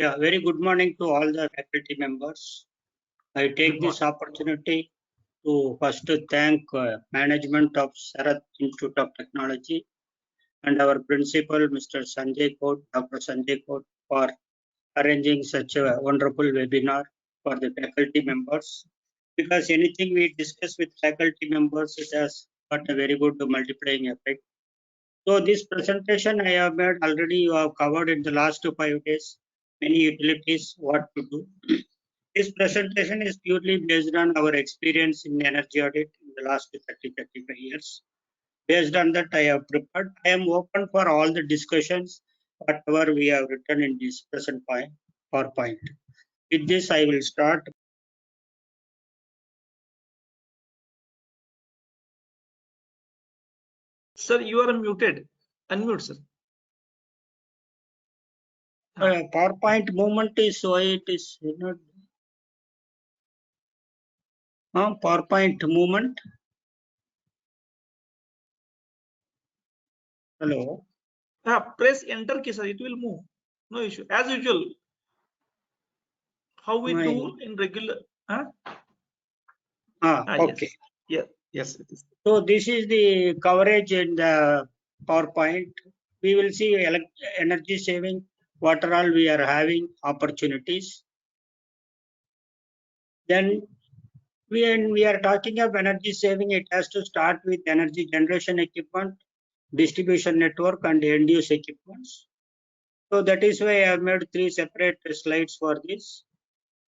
Yeah, very good morning to all the faculty members. I take this opportunity to first thank management of Sarath Institute of Technology and our principal, Mr. Sanjay Kote, Dr. Sanjay Kote, for arranging such a wonderful webinar for the faculty members. Because anything we discuss with faculty members, it has got a very good multiplying effect. So this presentation I have made already, you have covered in the last 5 days, many utilities, what to do. This presentation is purely based on our experience in energy audit in the last 35 years. Based on that, I have prepared. I am open for all the discussions, whatever we have written in this present PowerPoint. With this, I will start. Sir, you are muted. Unmute, sir. PowerPoint movement is why it is not. PowerPoint movement. Hello. Press enter key, sir. It will move. No issue. As usual. How we do in regular. Okay. Yes. Yes. It is. So this is the coverage in the PowerPoint. We will see energy saving, what are all we are having opportunities. Then when we are talking of energy saving, it has to start with energy generation equipment, distribution network, and end use equipments. So that is why I have made 3 separate slides for this.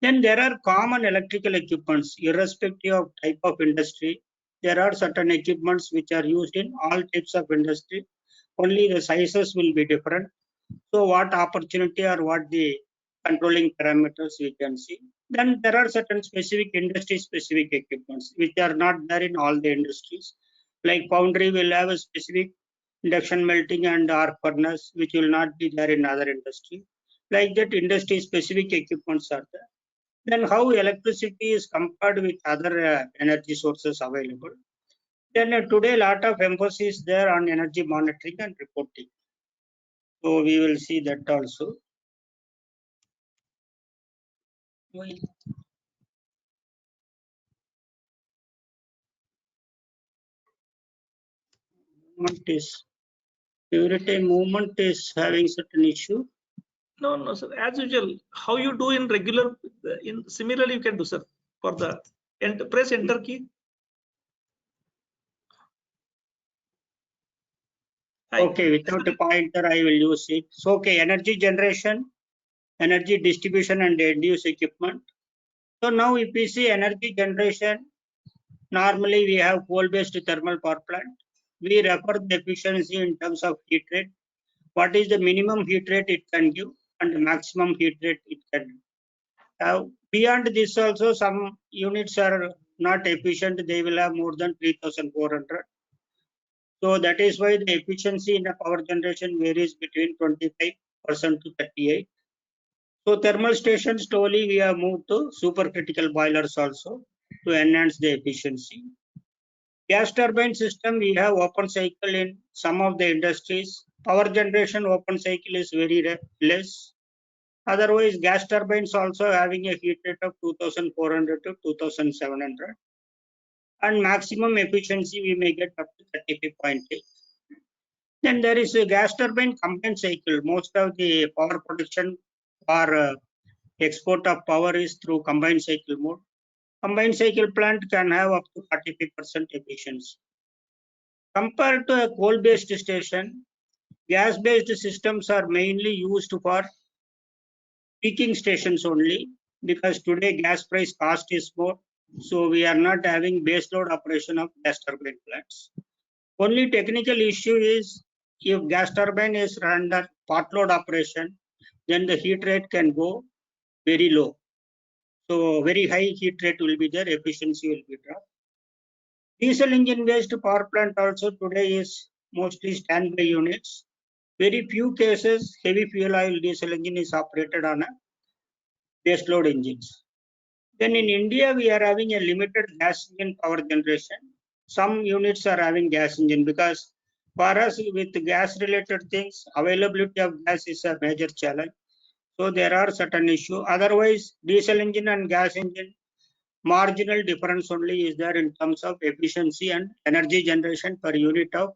Then there are common electrical equipments, irrespective of type of industry. There are certain equipments which are used in all types of industry. Only the sizes will be different. So what opportunity or what the controlling parameters we can see. Then there are certain specific industry specific equipments which are not there in all the industries. Like foundry will have a specific induction melting and arc furnace which will not be there in other industry. Like that industry specific equipments are there. Then how electricity is compared with other energy sources available. Then today a lot of emphasis there on energy monitoring and reporting. So we will see that also. Movement is every time movement is having certain issue. No, sir. As usual, how you do in regular, in similarly you can do, sir. For the press enter key. Okay, without a pointer, I will use it. So, okay, energy generation, energy distribution, and end use equipment. So now, if we see energy generation, normally we have coal-based thermal power plant. We refer the efficiency in terms of heat rate. What is the minimum heat rate it can give, and the maximum heat rate it can give. Beyond this, also some units are not efficient. They will have more than 3,400. So that is why the efficiency in the power generation varies between 25% to 38%. So thermal stations slowly we have moved to supercritical boilers also to enhance the efficiency. Gas turbine system we have open cycle in some of the industries. Power generation open cycle is very less. Otherwise gas turbines also having a heat rate of 2,400 to 2,700. And maximum efficiency we may get up to 35.8. Then there is a gas turbine combined cycle. Most of the power production or export of power is through combined cycle mode. Combined cycle plant can have up to 45% efficiency. Compared to a coal-based station, gas-based systems are mainly used for peaking stations only because today gas price cost is more. So we are not having base load operation of gas turbine plants. Only technical issue is if gas turbine is under part load operation, then the heat rate can go very low. So very high heat rate will be there, efficiency will be dropped. Diesel engine based power plant also today is mostly standby units. Very few cases heavy fuel oil diesel engine is operated on a base load engines. Then in India we are having a limited gas engine power generation. Some units are having gas engine because for us with gas related things, availability of gas is a major challenge. So there are certain issues. Otherwise, diesel engine and gas engine, marginal difference only is there in terms of efficiency and energy generation per unit of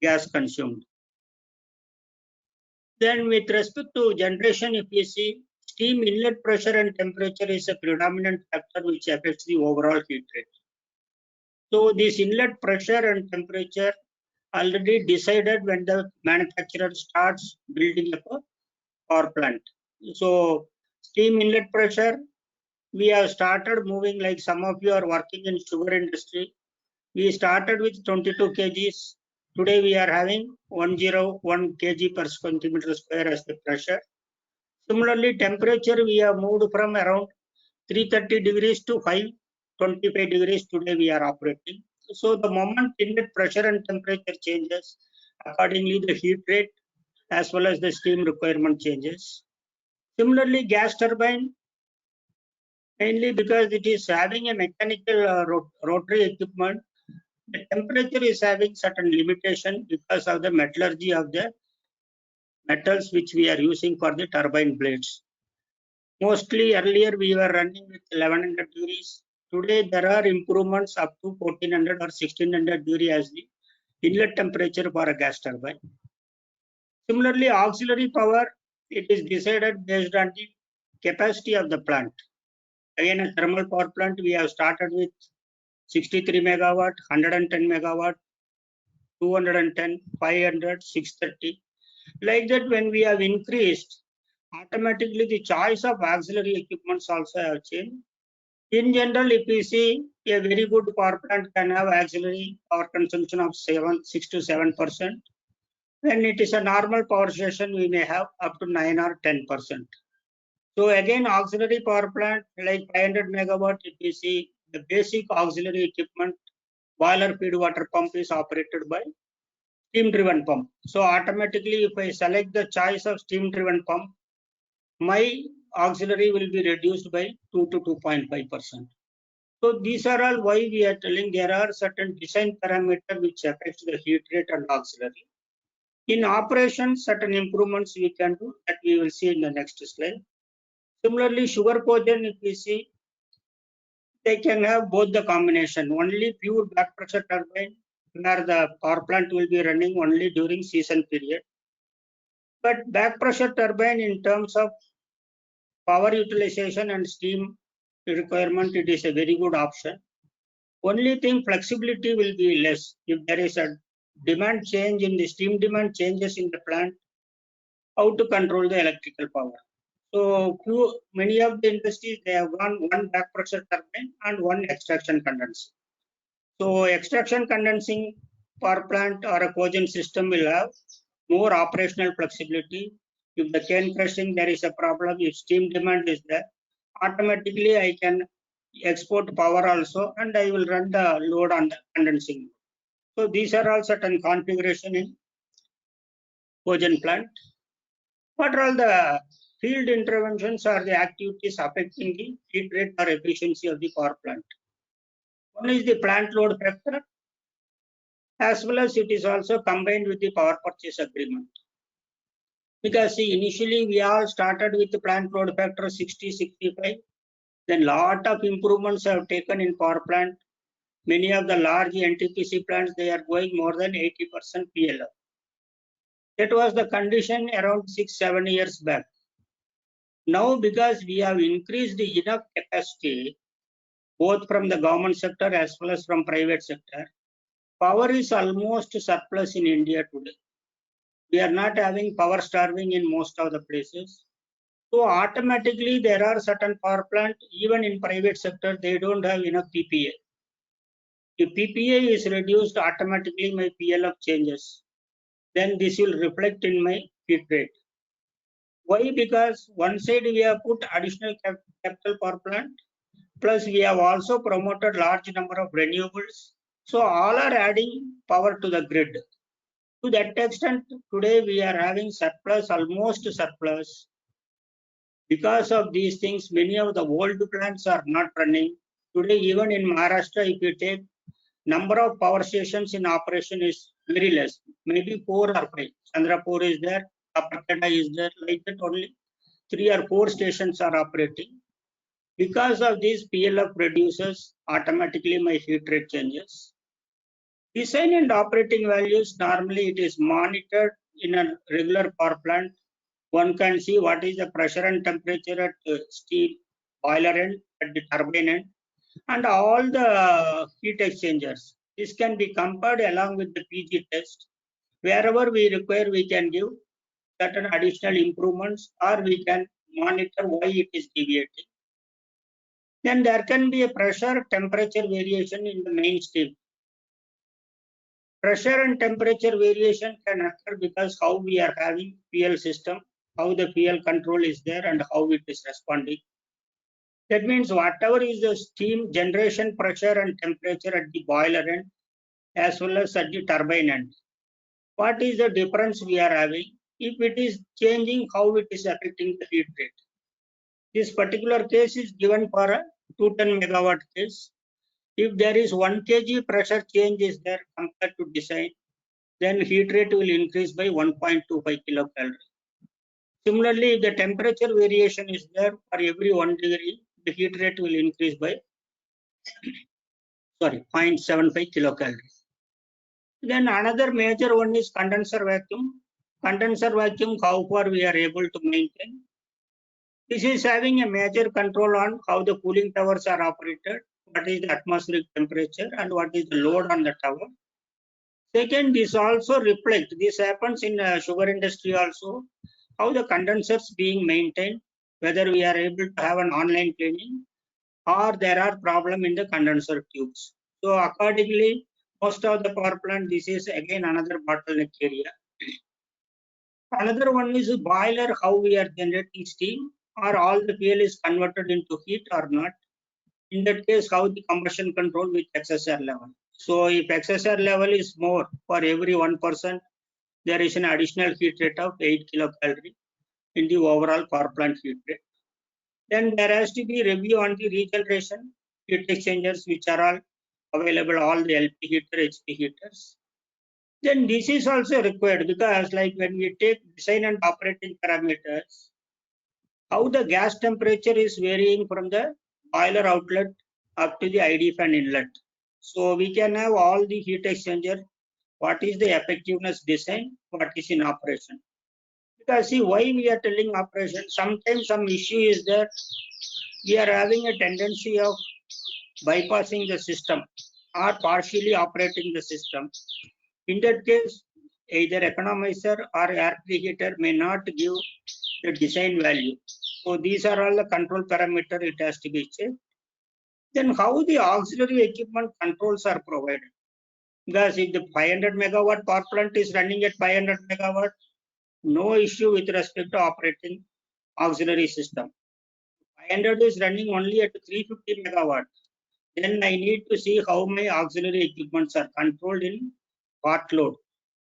gas consumed. Then with respect to generation, if you see, steam inlet pressure and temperature is a predominant factor which affects the overall heat rate. So this inlet pressure and temperature already decided when the manufacturer starts building a power plant. So steam inlet pressure, we have started moving, like some of you are working in sugar industry. We started with 22 kgs. Today we are having 101 kg per centimeter square as the pressure. Similarly, temperature we have moved from around 330 degrees to 525 degrees. Today we are operating. So the moment inlet pressure and temperature changes, accordingly the heat rate as well as the steam requirement changes. Similarly, gas turbine, mainly because it is having a mechanical rotary equipment, the temperature is having certain limitation because of the metallurgy of the metals which we are using for the turbine blades. Mostly earlier we were running with 1100 degrees. Today there are improvements up to 1400 or 1600 degrees as the inlet temperature for a gas turbine. Similarly, auxiliary power, it is decided based on the capacity of the plant. Again, a thermal power plant, we have started with 63 megawatt, 110 megawatt, 210, 500, 630. Like that, when we have increased, automatically the choice of auxiliary equipments also have changed. In general, if we see a very good power plant can have auxiliary power consumption of 6 to 7%. When it is a normal power station, we may have up to 9 or 10%. So again, auxiliary power plant like 500 megawatt, if we see the basic auxiliary equipment, boiler feed water pump is operated by steam driven pump. So automatically, if I select the choice of steam driven pump, my auxiliary will be reduced by 2 to 2.5%. So these are all why we are telling there are certain design parameters which affects the heat rate and auxiliary. In operation, certain improvements we can do that we will see in the next slide. Similarly, sugar cogen, if we see, they can have both the combination. Only pure back pressure turbine, where the power plant will be running only during season period. But back pressure turbine in terms of power utilization and steam requirement, it is a very good option. Only thing, flexibility will be less. If there is a demand change in the steam demand changes in the plant, how to control the electrical power. So many of the industries, they have one back pressure turbine and one extraction condenser. So extraction condensing power plant or a cogen system will have more operational flexibility. If the cane crushing there is a problem, if steam demand is there, automatically I can export power also and I will run the load on the condensing. So these are all certain configuration in cogen plant. What are all the field interventions or the activities affecting the heat rate or efficiency of the power plant? One is the plant load factor, as well as it is also combined with the power purchase agreement. Because see, initially we all started with the plant load factor 60, 65. Then lot of improvements have taken in power plant. Many of the large NTPC plants, they are going more than 80% PLF. That was the condition around 6-7 years back. Now, because we have increased enough capacity, both from the government sector as well as from private sector, power is almost surplus in India today. We are not having power starving in most of the places. So automatically there are certain power plant, even in private sector, they don't have enough PPA. If PPA is reduced, automatically my PLF changes. Then this will reflect in my heat rate. Why? Because one side we have put additional capital power plant, plus we have also promoted large number of renewables. So all are adding power to the grid. To that extent, today we are having surplus, almost surplus. Because of these things, many of the old plants are not running. Today, even in Maharashtra, if you take number of power stations in operation is very less, maybe 4 or 5. Chandrapur is there, Kaparkada is there, like that only. 3 or 4 stations are operating. Because of this, PLF reduces, automatically my heat rate changes. Design and operating values, normally it is monitored in a regular power plant. One can see what is the pressure and temperature at the steam boiler end, at the turbine end, and all the heat exchangers. This can be compared along with the PG test. Wherever we require, we can give certain additional improvements, or we can monitor why it is deviating. Then there can be a pressure temperature variation in the main steam. Pressure and temperature variation can occur because how we are having PL system, how the PL control is there, and how it is responding. That means whatever is the steam generation pressure and temperature at the boiler end as well as at the turbine end. What is the difference we are having? If it is changing, how it is affecting the heat rate. This particular case is given for a 210 megawatt case. If there is 1 kg pressure change is there compared to design, then heat rate will increase by 1.25 kilocalorie. Similarly, if the temperature variation is there for every 1 degree, the heat rate will increase by 0.75 kilocalorie. Then another major one is condenser vacuum. Condenser vacuum, how far we are able to maintain. This is having a major control on how the cooling towers are operated, what is the atmospheric temperature, and what is the load on the tower. Second, this also reflects, this happens in sugar industry also, how the condensers being maintained, whether we are able to have an online cleaning or there are problem in the condenser tubes. So accordingly, most of the power plant, this is again another bottleneck area. Another one is boiler, how we are generating steam, or all the fuel is converted into heat or not. In that case, how the combustion control with XSR level. So if XSR level is more for every 1%, there is an additional heat rate of 8 kilocalorie in the overall power plant heat rate. Then there has to be review on the regeneration heat exchangers, which are all available, all the LP heater, HP heaters. Then this is also required because like when we take design and operating parameters, how the gas temperature is varying from the boiler outlet up to the ID fan inlet. So we can have all the heat exchanger, what is the effectiveness design, what is in operation. Because see why we are telling operation, sometimes some issue is there, we are having a tendency of bypassing the system or partially operating the system. In that case, either economizer or air preheater may not give the design value. So these are all the control parameter it has to be checked. Then how the auxiliary equipment controls are provided. Because if the 500 megawatt power plant is running at 500 megawatt, no issue with respect to operating auxiliary system. 500 is running only at 350 megawatt. Then I need to see how my auxiliary equipments are controlled in part load.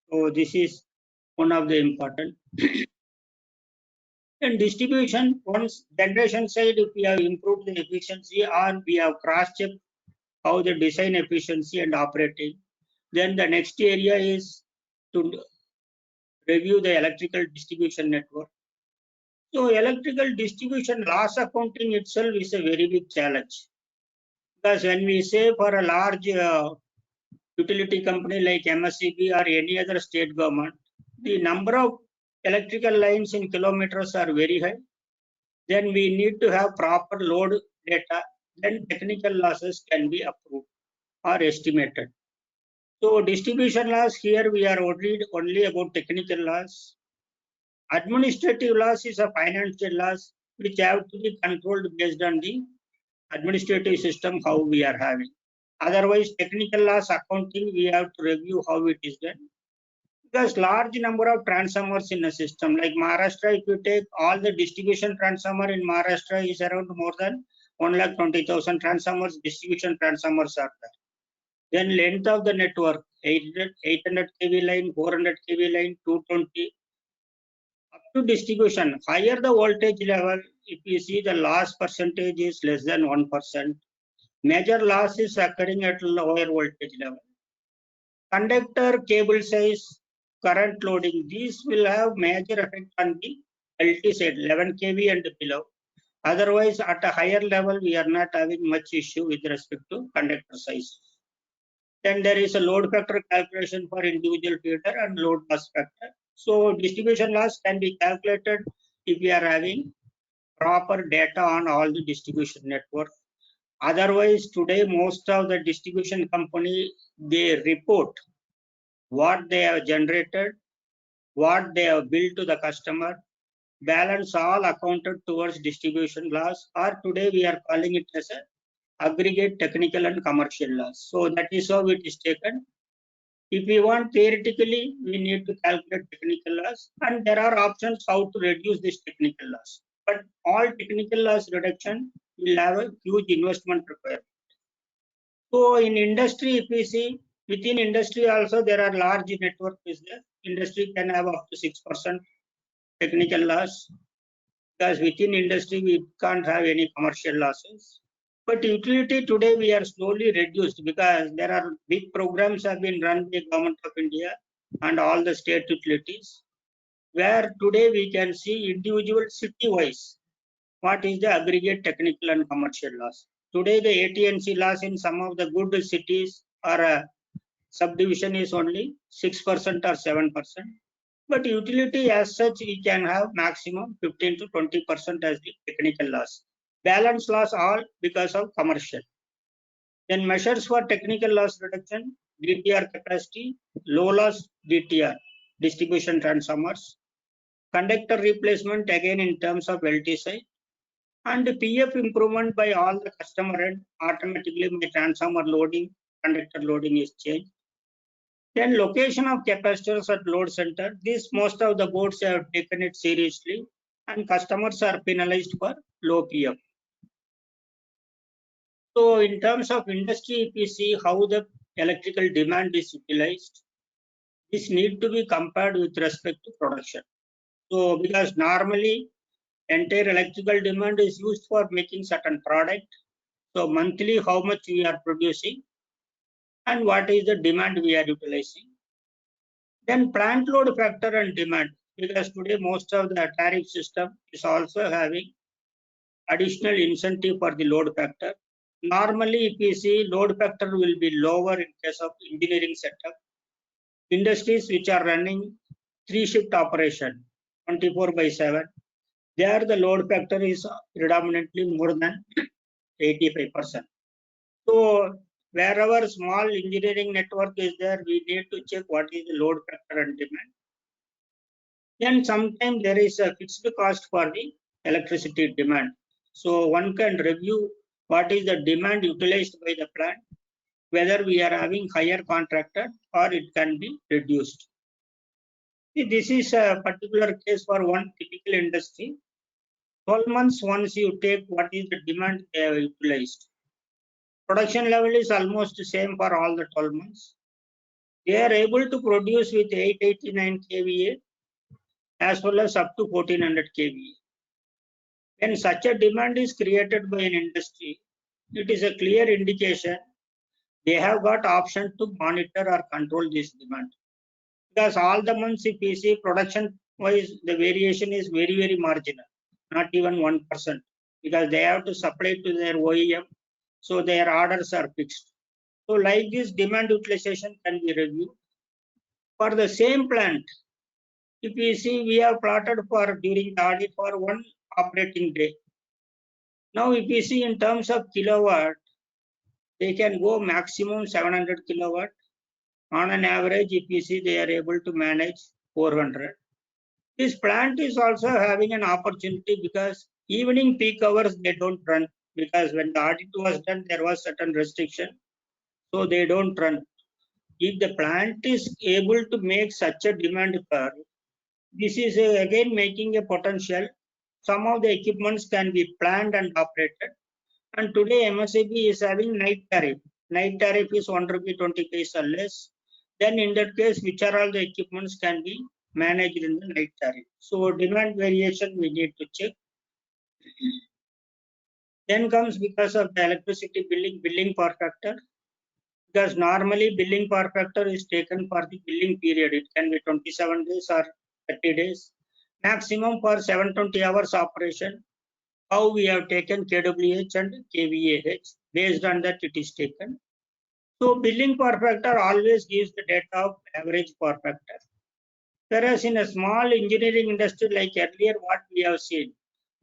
So this is one of the important. And distribution, once generation side, if we have improved the efficiency or we have cross-checked how the design efficiency and operating, then the next area is to review the electrical distribution network. So electrical distribution loss accounting itself is a very big challenge. Because when we say for a large utility company like MSCB or any other state government, the number of electrical lines in kilometers are very high. Then we need to have proper load data. Then technical losses can be approved or estimated. So distribution loss here we are only about technical loss. Administrative loss is a financial loss which have to be controlled based on the administrative system how we are having. Otherwise, technical loss accounting we have to review how it is done. Because large number of transformers in a system like Maharashtra, if you take all the distribution transformer in Maharashtra is around more than 1,20,000 transformers, distribution transformers are there. Then length of the network, 800 kV line, 400 kV line, 220. Up to distribution, higher the voltage level, if you see the loss percentage is less than 1%. Major loss is occurring at lower voltage level. Conductor, cable size, current loading, these will have major effect on the LT side 11 kV and below. Otherwise, at a higher level, we are not having much issue with respect to conductor size. Then there is a load factor calculation for individual feeder and load loss factor. So distribution loss can be calculated if we are having proper data on all the distribution network. Otherwise, today most of the distribution company, they report what they have generated, what they have billed to the customer, balance all accounted towards distribution loss, or today we are calling it as a aggregate technical and commercial loss. So that is how it is taken. If we want theoretically, we need to calculate technical loss, and there are options how to reduce this technical loss. But all technical loss reduction will have a huge investment required. So in industry, if we see, within industry also there are large network is there. Industry can have up to 6% technical loss, because within industry we can't have any commercial losses. But utility today we are slowly reduced, because there are big programs have been run by Government of India and all the state utilities, where today we can see individual city wise what is the aggregate technical and commercial loss. Today the AT&C loss in some of the good cities or subdivision is only 6% or 7%. But utility as such, we can have maximum 15 to 20% as the technical loss. Balance loss all because of commercial. Then measures for technical loss reduction, DTR capacity, low loss DTR, distribution transformers, conductor replacement again in terms of LT side, and PF improvement by all the customer end, automatically my transformer loading, conductor loading is changed. Then location of capacitors at load center. This most of the boards have taken it seriously, and customers are penalized for low PF. So in terms of industry, if you see how the electrical demand is utilized, this need to be compared with respect to production. So because normally entire electrical demand is used for making certain product. So monthly how much we are producing and what is the demand we are utilizing. Then plant load factor and demand, because today most of the tariff system is also having additional incentive for the load factor. Normally, if we see, load factor will be lower in case of engineering setup. Industries which are running 3-shift operation, 24/7, there the load factor is predominantly more than 85%. So wherever small engineering network is there, we need to check what is the load factor and demand. Then sometimes there is a fixed cost for the electricity demand. So one can review what is the demand utilized by the plant, whether we are having higher contractor or it can be reduced. See, this is a particular case for one typical industry. 12 months once you take what is the demand they have utilized. Production level is almost the same for all the 12 months. They are able to produce with 889 kVA as well as up to 1400 kVA. When such a demand is created by an industry, it is a clear indication they have got option to monitor or control this demand. Because all the months if we see production wise, the variation is very, very marginal, not even 1%, because they have to supply to their OEM, so their orders are fixed. So like this demand utilization can be reviewed. For the same plant, if we see, we have plotted for during the audit for one operating day. Now if we see in terms of kilowatt, they can go maximum 700 kilowatt. On an average, if you see, they are able to manage 400. This plant is also having an opportunity because evening peak hours they don't run, because when the audit was done, there was certain restriction, so they don't run. If the plant is able to make such a demand curve, this is again making a potential. Some of the equipments can be planned and operated. And today MSEB is having night tariff. Night tariff is 1 rupee 20 paise or less. Then in that case, which are all the equipments can be managed in the night tariff. So demand variation we need to check. Then comes because of the electricity billing power factor. Because normally billing power factor is taken for the billing period. It can be 27 days or 30 days. maximum for 720 hours operation. How we have taken kWh and kVAh, based on that it is taken. So billing power factor always gives the data of average power factor. Whereas in a small engineering industry like earlier what we have seen,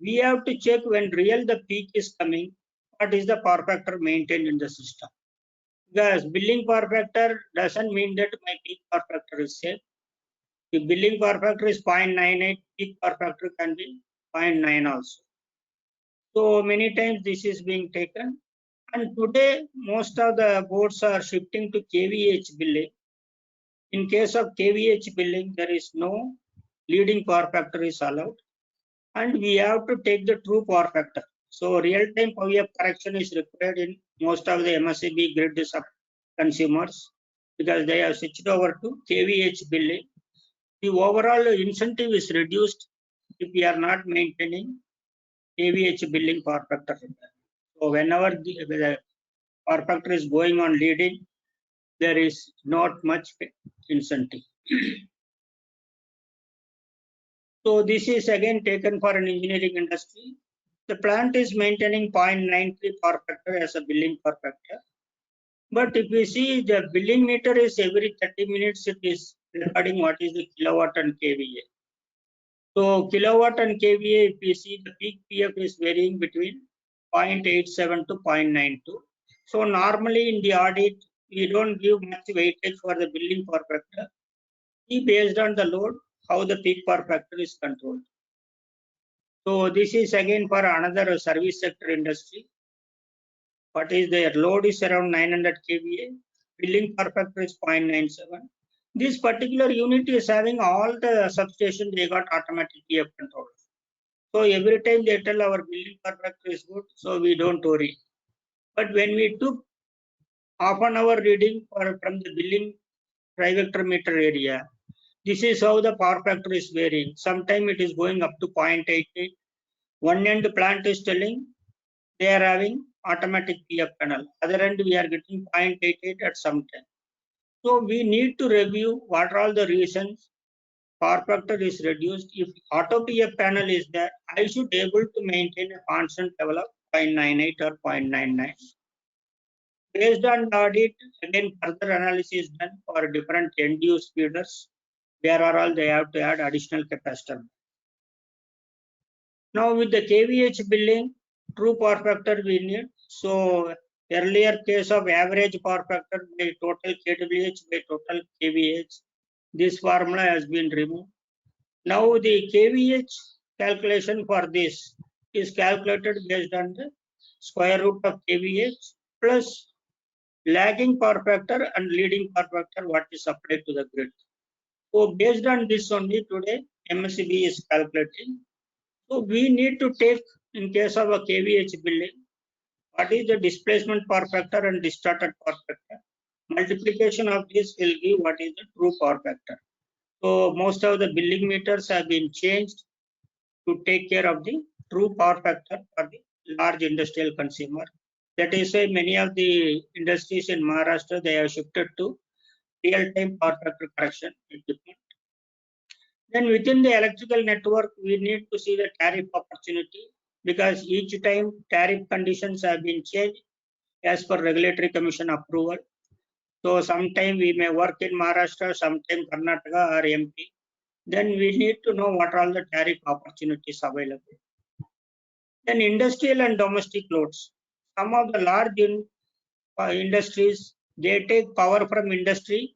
we have to check when real the peak is coming, what is the power factor maintained in the system. Because billing power factor doesn't mean that my peak power factor is safe. If billing power factor is 0.98, peak power factor can be 0.9 also. So many times this is being taken. And today, most of the boards are shifting to kVH billing. In case of kVH billing, there is no leading power factor is allowed. And we have to take the true power factor. So real-time power correction is required in most of the MSEB grid consumers because they have switched over to kVH billing. The overall incentive is reduced if we are not maintaining kVH billing power factor. So whenever the power factor is going on leading, there is not much incentive. So this is again taken for an engineering industry. The plant is maintaining 0.93 power factor as a billing power factor. But if we see the billing meter is every 30 minutes, it is recording what is the kilowatt and kVA. So kilowatt and kVA, if we see the peak PF is varying between 0.87 to 0.92. So normally in the audit, we don't give much weightage for the billing power factor. See based on the load, how the peak power factor is controlled. So this is again for another service sector industry. What is their load is around 900 kVA, billing power factor is 0.97. This particular unit is having all the substation, they got automatic PF control. So every time they tell our billing power factor is good, so we don't worry. But when we took half an hour reading from the billing trivector meter area, this is how the power factor is varying. Sometimes it is going up to 0.88. One end plant is telling they are having automatic PF panel. Other end we are getting 0.88 at some time. So we need to review what are all the reasons power factor is reduced. If auto PF panel is there, I should be able to maintain a constant level of 0.98 or 0.99. Based on the audit, again further analysis done for different end use feeders. Where are all they have to add additional capacitor. Now with the kVH billing, true power factor we need. So earlier case of average power factor by total kWh by total kVH, this formula has been removed. Now the kVH calculation for this is calculated based on the square root of kVH plus lagging power factor and leading power factor what is applied to the grid. So based on this only today MSEB is calculating. So we need to take in case of a kVH billing, what is the displacement power factor and distorted power factor. Multiplication of this will give what is the true power factor. So most of the billing meters have been changed to take care of the true power factor for the large industrial consumer. That is why many of the industries in Maharashtra, they have shifted to real-time power factor correction equipment. Then within the electrical network, we need to see the tariff opportunity because each time tariff conditions have been changed as per regulatory commission approval. So sometime we may work in Maharashtra, sometime Karnataka or MP. Then we need to know what are all the tariff opportunities available. Then industrial and domestic loads. Some of the large industries, they take power from industry,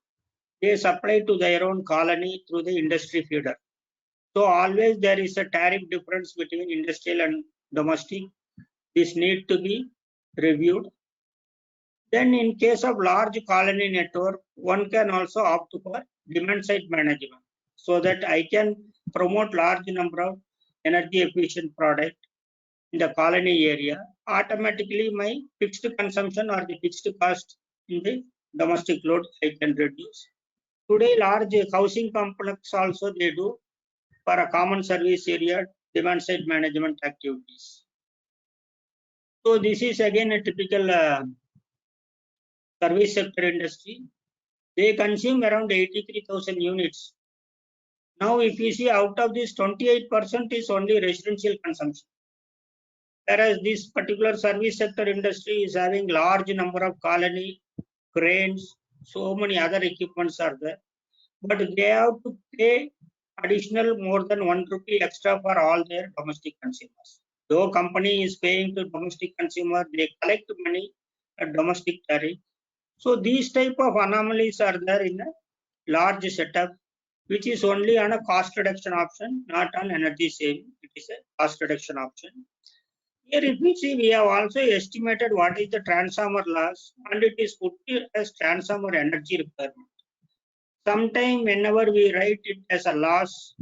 they supply to their own colony through the industry feeder. So always there is a tariff difference between industrial and domestic. This need to be reviewed. Then in case of large colony network, one can also opt for demand side management so that I can promote large number of energy efficient product in the colony area. Automatically my fixed consumption or the fixed cost in the domestic load I can reduce. Today large housing complex also they do for a common service area demand side management activities. So this is again a typical service sector industry. They consume around 83,000 units. Now, if you see out of this, 28% is only residential consumption. Whereas this particular service sector industry is having large number of colony, cranes, so many other equipments are there. But they have to pay additional more than 1 rupee extra for all their domestic consumers. Though company is paying to domestic consumer, they collect money at domestic tariff. So these type of anomalies are there in a large setup, which is only on a cost reduction option, not on energy saving. It is a cost reduction option. Here, if you see, we have also estimated what is the transformer loss, and it is put as transformer energy requirement. Sometime whenever we write it as a loss,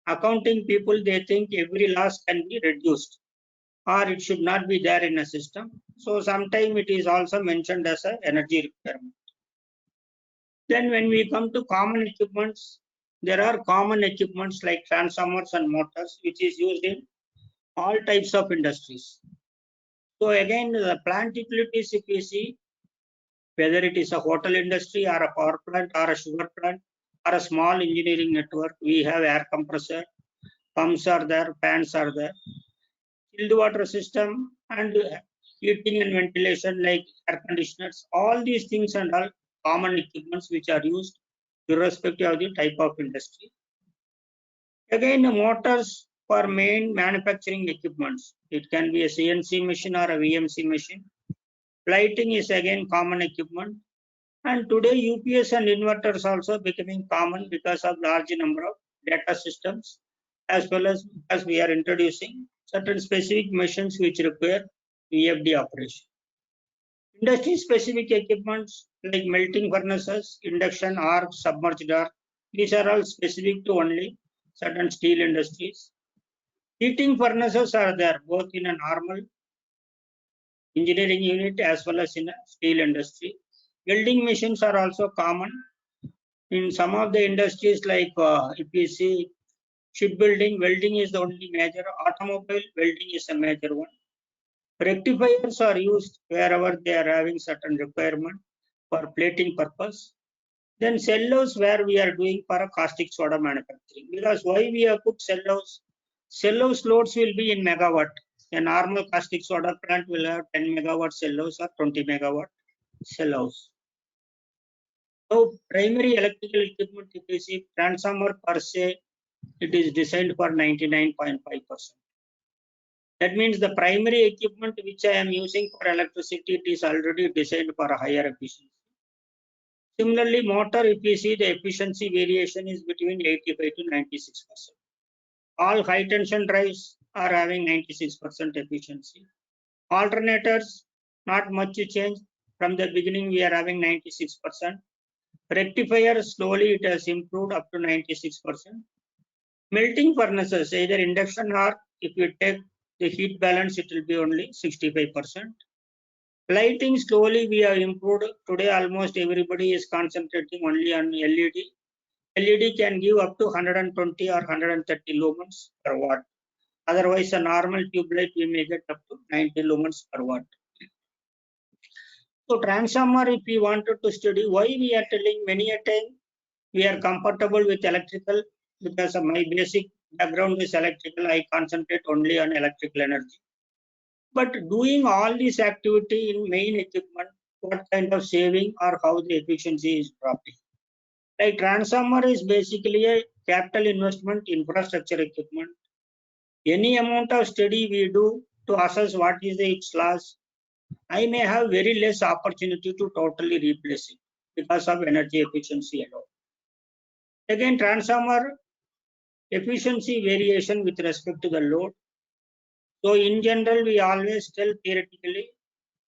accounting people, they think every loss can be reduced or it should not be there in a system. So sometime it is also mentioned as a energy requirement. Then when we come to common equipments, there are common equipments like transformers and motors, which is used in all types of industries. So again, the plant utilities, if we see, whether it is a hotel industry or a power plant or a sugar plant or a small engineering network, we have air compressor, pumps are there, fans are there, chilled water system and heating and ventilation like air conditioners. All these things and all common equipments which are used irrespective of the type of industry. Again, the motors for main manufacturing equipments. It can be a CNC machine or a VMC machine. Lighting is again common equipment. And today UPS and inverters also becoming common because of large number of data systems, as well as we are introducing certain specific machines which require VFD operation. Industry specific equipments like melting furnaces, induction arc, submerged arc, these are all specific to only certain steel industries. Heating furnaces are there both in a normal engineering unit as well as in a steel industry. Welding machines are also common in some of the industries like if you see shipbuilding, welding is the only major. Automobile, welding is a major one. Rectifiers are used wherever they are having certain requirement for plating purpose. Then cellulose where we are doing for a caustic soda manufacturing. Because why we have put cellulose? Cellulose loads will be in megawatt. A normal caustic soda plant will have 10 megawatt cellulose or 20 megawatt cellulose. So primary electrical equipment, if you see transformer per se, it is designed for 99.5%. That means the primary equipment which I am using for electricity, it is already designed for a higher efficiency. Similarly, motor, if you see the efficiency variation is between 85 to 96%. All high tension drives are having 96% efficiency. Alternators, not much change. From the beginning, we are having 96%. Rectifier, slowly it has improved up to 96%. Melting furnaces, either induction or if you take the heat balance, it will be only 65%. Lighting, slowly we have improved. Today, almost everybody is concentrating only on LED. LED can give up to 120 or 130 lumens per watt. Otherwise, a normal tube light we may get up to 90 lumens per watt. So transformer, if we wanted to study, why we are telling many a time we are comfortable with electrical because of my basic background is electrical. I concentrate only on electrical energy. But doing all this activity in main equipment, what kind of saving or how the efficiency is dropping? Like transformer is basically a capital investment infrastructure equipment. Any amount of study we do to assess what is its loss, I may have very less opportunity to totally replace it because of energy efficiency alone. Again, transformer efficiency variation with respect to the load. So in general, we always tell theoretically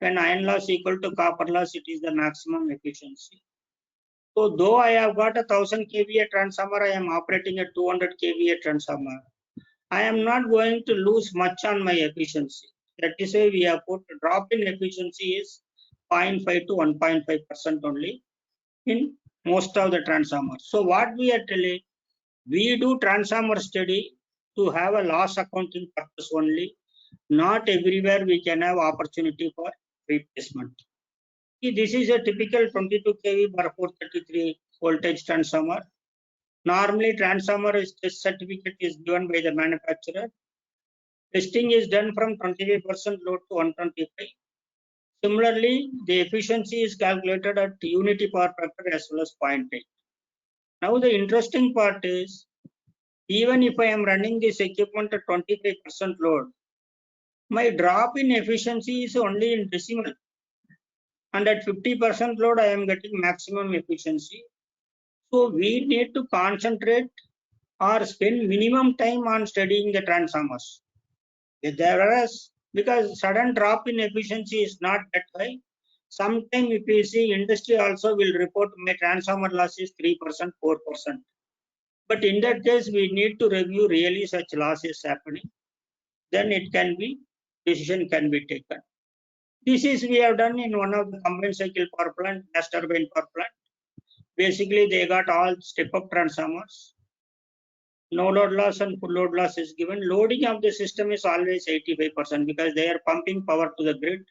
when iron loss equal to copper loss, it is the maximum efficiency. So though I have got a 1000 kVA transformer, I am operating a 200 kVA transformer. I am not going to lose much on my efficiency. That is why we have put drop in efficiency is 0.5 to 1.5% only in most of the transformers. So what we are telling, we do transformer study to have a loss accounting purpose only. Not everywhere we can have opportunity for replacement. See, this is a typical 22 kV bar 433 voltage transformer. Normally, transformer test certificate is given by the manufacturer. Testing is done from 25% load to 125. Similarly, the efficiency is calculated at unity power factor as well as 0.8. Now, the interesting part is, even if I am running this equipment at 25% load, my drop in efficiency is only in decimal. And at 50% load, I am getting maximum efficiency. So we need to concentrate or spend minimum time on studying the transformers. Whereas, because sudden drop in efficiency is not that high, sometime if we see industry also will report my transformer loss is 3%, 4%. But in that case, we need to review really such losses happening. Then it can be, decision can be taken. This is we have done in one of the combined cycle power plant, gas turbine power plant. Basically, they got all step-up transformers. No load loss and full load loss is given. Loading of the system is always 85% because they are pumping power to the grid.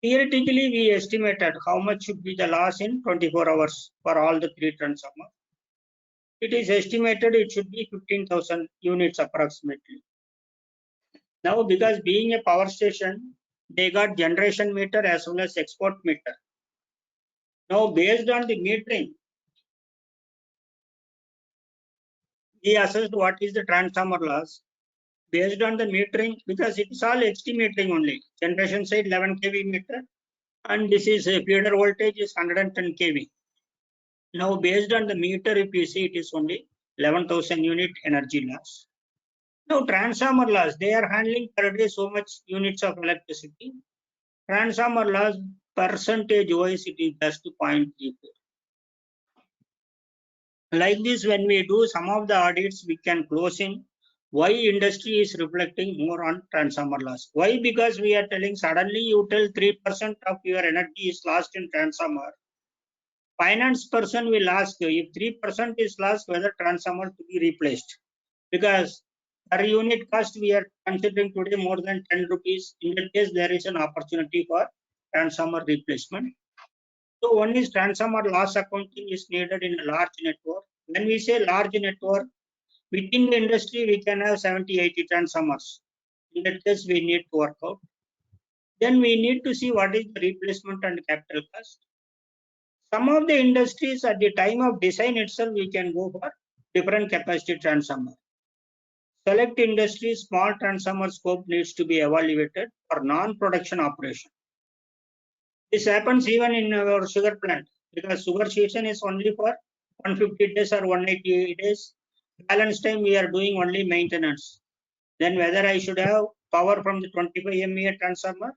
Theoretically, we estimated how much should be the loss in 24 hours for all the 3 transformers. It is estimated it should be 15,000 units approximately. Now, because being a power station, they got generation meter as well as export meter. Now, based on the metering, we assessed what is the transformer loss. Based on the metering, because it's all HT metering only. Generation side 11 kV meter, and this is a feeder voltage is 110 kV. Now, based on the meter, if you see, it is only 11,000 unit energy loss. Now, transformer loss, they are handling per day so much units of electricity. Transformer loss percentage wise, it is just 0.34. Like this, when we do some of the audits, we can close in why industry is reflecting more on transformer loss. Why? Because we are telling suddenly you tell 3% of your energy is lost in transformer. Finance person will ask you if 3% is lost, whether transformer to be replaced. Because per unit cost we are considering today more than 10 rupees. In that case, there is an opportunity for transformer replacement. So one is transformer loss accounting is needed in a large network. When we say large network, within the industry, we can have 70, 80 transformers. In that case, we need to work out. Then we need to see what is the replacement and capital cost. Some of the industries at the time of design itself, we can go for different capacity transformer. Select industries, small transformer scope needs to be evaluated for non-production operation. This happens even in our sugar plant because sugar season is only for 150 days or 180 days. Balance time we are doing only maintenance. Then whether I should have power from the 25 MVA transformer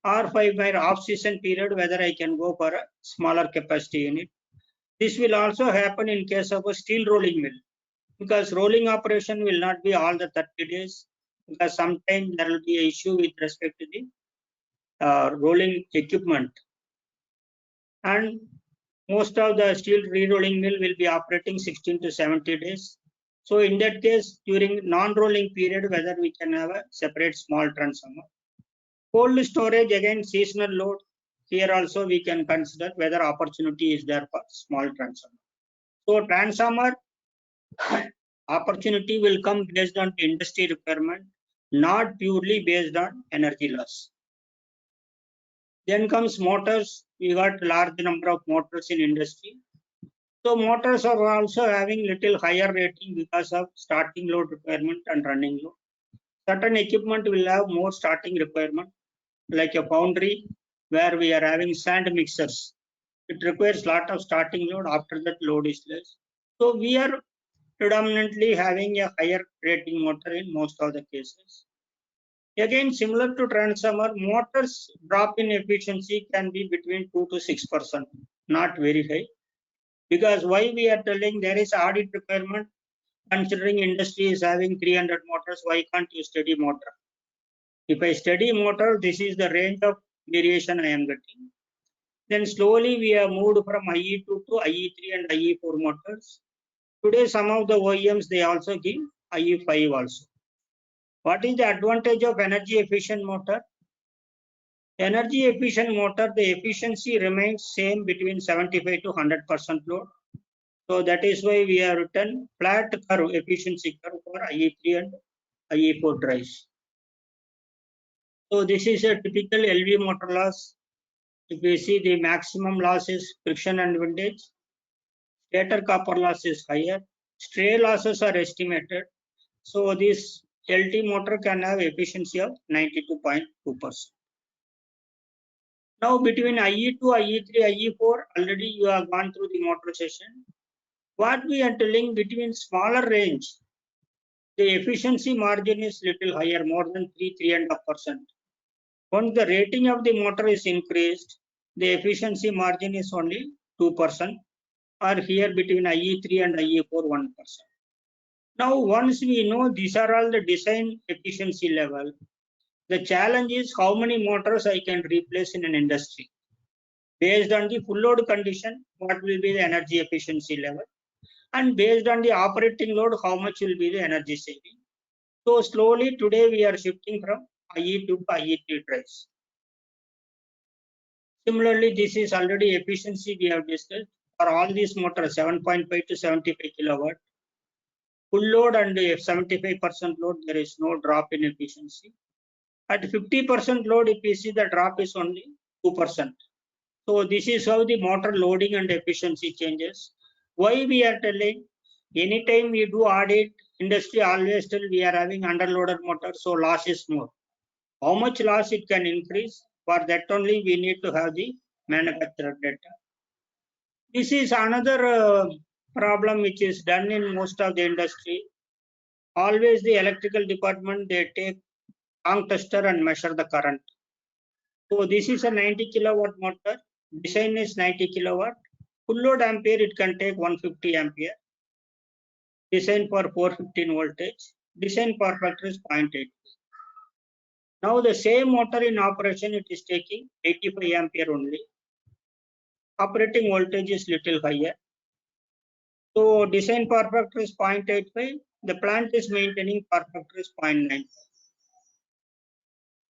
or for my off-season period, whether I can go for a smaller capacity unit. This will also happen in case of a steel rolling mill because rolling operation will not be all the 30 days because sometimes there will be an issue with respect to the rolling equipment. And most of the steel re-rolling mill will be operating 16 to 70 days. So in that case, during non-rolling period, whether we can have a separate small transformer. Cold storage, again, seasonal load. Here also we can consider whether opportunity is there for small transformer. So transformer opportunity will come based on the industry requirement, not purely based on energy loss. Then comes motors. We got large number of motors in industry. So motors are also having little higher rating because of starting load requirement and running load. Certain equipment will have more starting requirement, like a foundry where we are having sand mixers. It requires lot of starting load. After that, load is less. So we are predominantly having a higher rating motor in most of the cases. Again, similar to transformer, motors drop in efficiency can be between 2 to 6%, not very high. Because why we are telling there is audit requirement, considering industry is having 300 motors, why can't you study motor? If I study motor, this is the range of variation I am getting. Then slowly we have moved from IE2 to IE3 and IE4 motors. Today, some of the OEMs, they also give IE5 also. What is the advantage of energy efficient motor? Energy efficient motor, the efficiency remains same between 75 to 100% load. So that is why we have written flat curve, efficiency curve for IE3 and IE4 drives. So this is a typical LV motor loss. If we see, the maximum loss is friction and windage. Stator copper loss is higher. Stray losses are estimated. So this LT motor can have efficiency of 92.2%. Now between IE2, IE3, IE4, already you have gone through the motor session. What we are telling, between smaller range, the efficiency margin is little higher, more than 3.5%. Once the rating of the motor is increased, the efficiency margin is only 2%, or here between IE3 and IE4, 1%. Now, once we know these are all the design efficiency level, the challenge is how many motors I can replace in an industry. Based on the full load condition, what will be the energy efficiency level? And based on the operating load, how much will be the energy saving? So slowly today we are shifting from IE2 to IE3 drives. Similarly, this is already efficiency we have discussed for all these motors, 7.5 to 75 kilowatt. Full load and 75% load, there is no drop in efficiency. At 50% load, if you see, the drop is only 2%. So this is how the motor loading and efficiency changes. Why we are telling, anytime we do audit, industry always tell we are having underloaded motor, so loss is more. How much loss it can increase? For that only we need to have the manufacturer data. This is another problem which is done in most of the industry. Always the electrical department, they take tank tester and measure the current. So this is a 90 kilowatt motor. Design is 90 kilowatt. Full load ampere, it can take 150 ampere. Design for 415 voltage. Design power factor is 0.8. Now the same motor in operation, it is taking 85 ampere only. Operating voltage is little higher. So design power factor is 0.85. The plant is maintaining power factor is 0.95.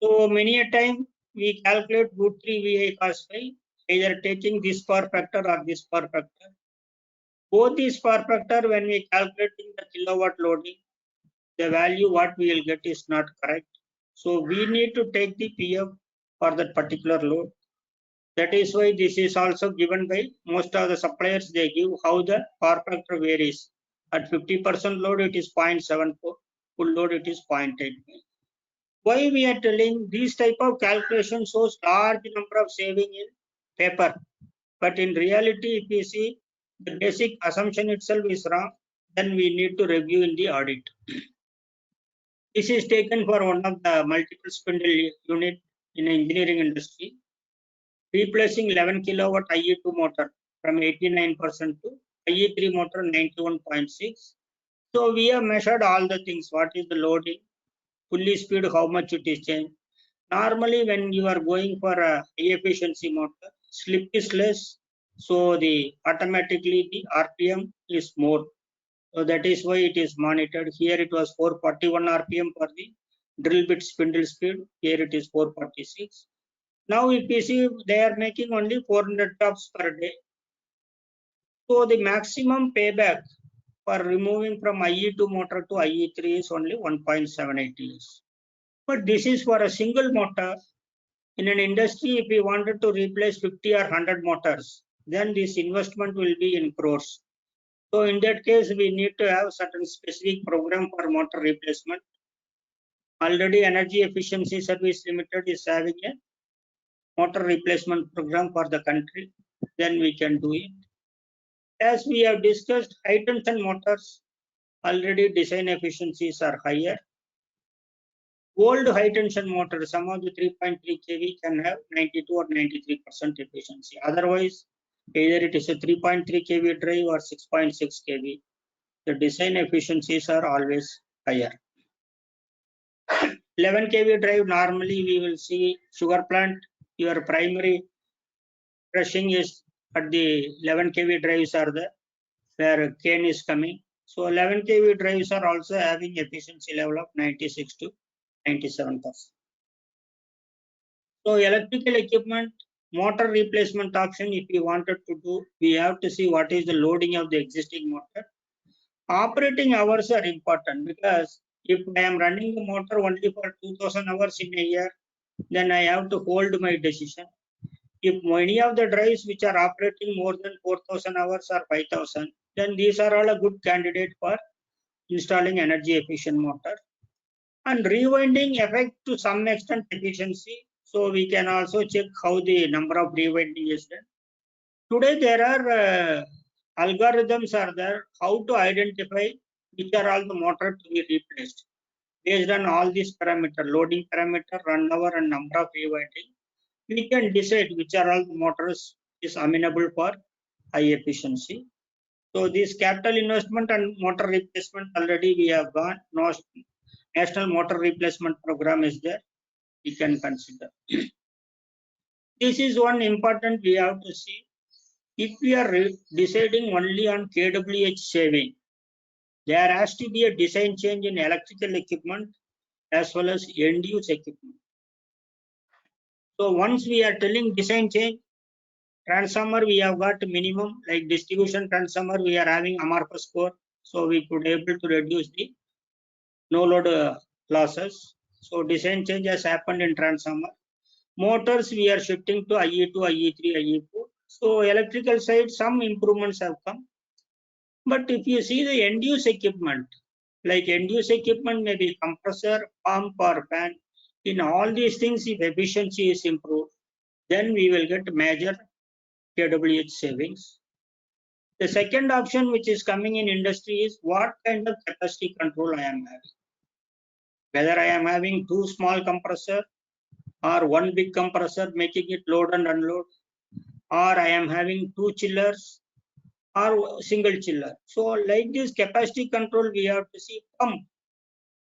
So many a time we calculate root 3 VI cos phi, either taking this power factor or this power factor. Both these power factor, when we calculating the kilowatt loading, the value what we will get is not correct. So we need to take the PF for that particular load. That is why this is also given by most of the suppliers. They give how the power factor varies. At 50% load, it is 0.74. Full load, it is 0.85. Why we are telling these type of calculation shows large number of saving in paper, but in reality, if we see the basic assumption itself is wrong, then we need to review in the audit. This is taken for one of the multiple spindle unit in engineering industry, replacing 11 kilowatt IE2 motor from 89% to IE3 motor 91.6. So we have measured all the things. What is the loading? Fully speed, how much it is changed. Normally, when you are going for a high efficiency motor, slip is less, so the automatically the RPM is more. So that is why it is monitored. Here it was 441 RPM for the drill bit spindle speed. Here it is 446. Now if you see, they are making only 400 jobs per day. So the maximum payback for removing from IE2 motor to IE3 is only 1.78 years. But this is for a single motor. In an industry, if we wanted to replace 50 or 100 motors, then this investment will be in crores. So in that case, we need to have certain specific program for motor replacement. Already Energy Efficiency Service Limited is having a motor replacement program for the country. Then we can do it. As we have discussed, high tension motors, already design efficiencies are higher. Old high tension motors, some of the 3.3 kV can have 92 or 93% efficiency. Otherwise, either it is a 3.3 kV drive or 6.6 kV. The design efficiencies are always higher. 11 kV drive, normally we will see sugar plant, your primary crushing is at the 11 kV drives are there, where cane is coming. So 11 kV drives are also having efficiency level of 96 to 97%. So electrical equipment, motor replacement option, if we wanted to do, we have to see what is the loading of the existing motor. Operating hours are important because if I am running the motor only for 2000 hours in a year, then I have to hold my decision. If many of the drives which are operating more than 4000 hours or 5000, then these are all a good candidate for installing energy efficient motor. And rewinding affect to some extent efficiency. So we can also check how the number of rewinding is done. Today there are algorithms are there how to identify which are all the motor to be replaced. Based on all these parameter, loading parameter, run hour and number of rewinding, we can decide which are all the motors is amenable for high efficiency. So this capital investment and motor replacement already we have gone. National motor replacement program is there. We can consider. This is one important we have to see. If we are deciding only on kWh saving, there has to be a design change in electrical equipment as well as end use equipment. So once we are telling design change, transformer we have got minimum, like distribution transformer we are having amorphous core, so we could able to reduce the no load losses. So design change has happened in transformer. Motors we are shifting to IE2, IE3, IE4. So electrical side some improvements have come. But if you see the end use equipment, like end use equipment may be compressor, pump or fan, in all these things if efficiency is improved, then we will get major kWh savings. The second option which is coming in industry is what kind of capacity control I am having. Whether I am having two small compressor or one big compressor making it load and unload, or I am having two chillers or single chiller. So like this capacity control we have to see pump,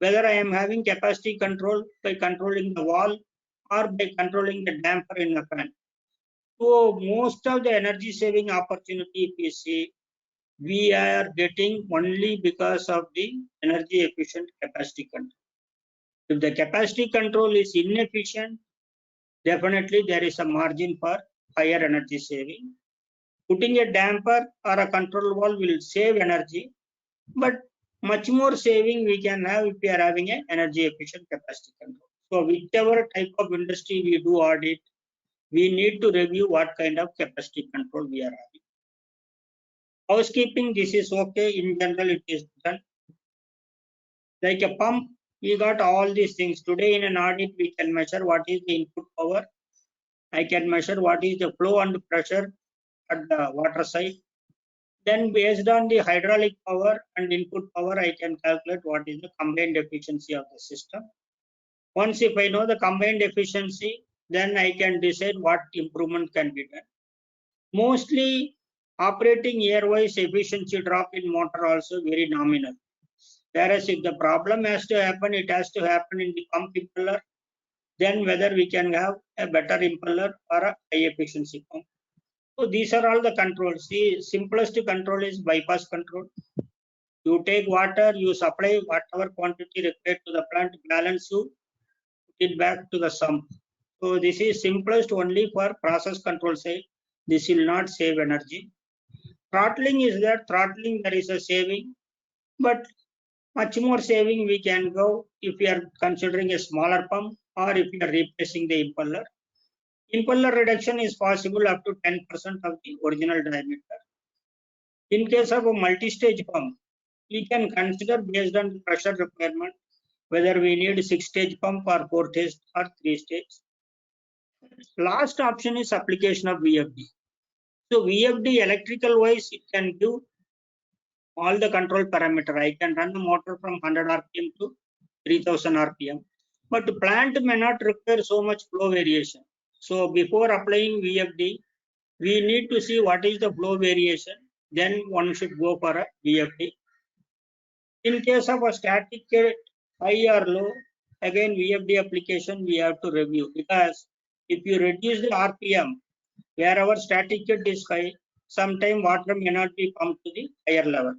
whether I am having capacity control by controlling the wall or by controlling the damper in the fan. So most of the energy saving opportunity if you see, we are getting only because of the energy efficient capacity control. If the capacity control is inefficient, definitely there is a margin for higher energy saving. Putting a damper or a control valve will save energy, but much more saving we can have if we are having an energy efficient capacity control. So whichever type of industry we do audit, we need to review what kind of capacity control we are having. Housekeeping, this is okay. In general, it is done. Like a pump, we got all these things. Today in an audit, we can measure what is the input power. I can measure what is the flow and pressure at the water side. Then based on the hydraulic power and input power, I can calculate what is the combined efficiency of the system. Once if I know the combined efficiency, then I can decide what improvement can be done. Mostly operating year-wise efficiency drop in motor also very nominal. Whereas if the problem has to happen, it has to happen in the pump impeller, then whether we can have a better impeller or a high efficiency pump. So these are all the controls. The simplest control is bypass control. You take water, you supply whatever quantity required to the plant, balance you put it back to the sump. So this is simplest only for process control side. This will not save energy. Throttling is there. Throttling there is a saving, but much more saving we can go if we are considering a smaller pump or if we are replacing the impeller. Impeller reduction is possible up to 10% of the original diameter. In case of a multi-stage pump, we can consider based on the pressure requirement whether we need a 6-stage pump or 4-stage or 3-stage. Last option is application of VFD. So VFD electrical wise, it can do all the control parameter. I can run the motor from 100 RPM to 3000 RPM, but the plant may not require so much flow variation. So before applying VFD, we need to see what is the flow variation. Then one should go for a VFD. In case of a static kit, high or low, again VFD application we have to review, because if you reduce the RPM, wherever static kit is high, sometime water may not be pumped to the higher level.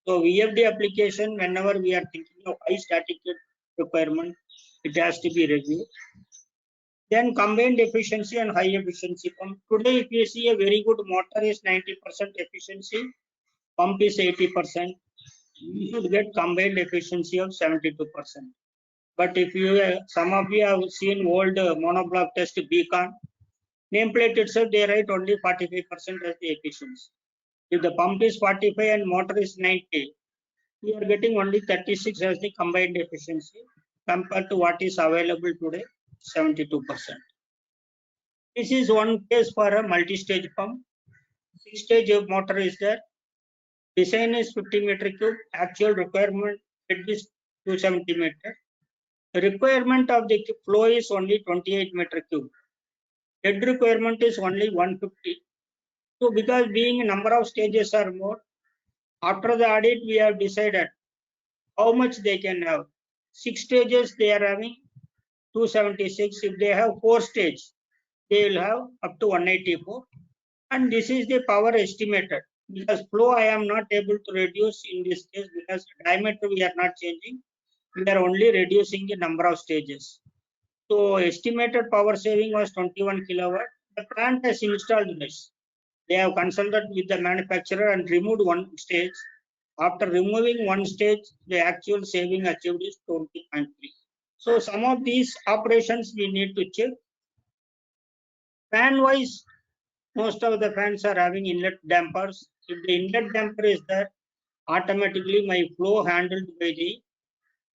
So VFD application, whenever we are thinking of high static kit requirement, it has to be reviewed. Then combined efficiency and high efficiency pump. Today, if you see a very good motor is 90% efficiency, pump is 80%. You should get combined efficiency of 72%. But if you, some of you have seen old monoblock test Beacon, nameplate itself, they write only 45% as the efficiency. If the pump is 45 and motor is 90, we are getting only 36 as the combined efficiency compared to what is available today, 72%. This is one case for a multi-stage pump. 6-stage motor is there. Design is 50 meter cube. Actual requirement is 270 meter. The requirement of the flow is only 28 meter cube. Head requirement is only 150. So because being a number of stages are more, after the audit we have decided how much they can have. 6 stages they are having 276. If they have 4 stages, they will have up to 184. And this is the power estimated. Because flow I am not able to reduce in this case because diameter we are not changing. We are only reducing the number of stages. So estimated power saving was 21 kilowatt. The plant has installed this. They have consulted with the manufacturer and removed one stage. After removing one stage, the actual saving achieved is 20.3. So some of these operations we need to check. Fan wise, most of the fans are having inlet dampers. If the inlet damper is there, automatically my flow handled by the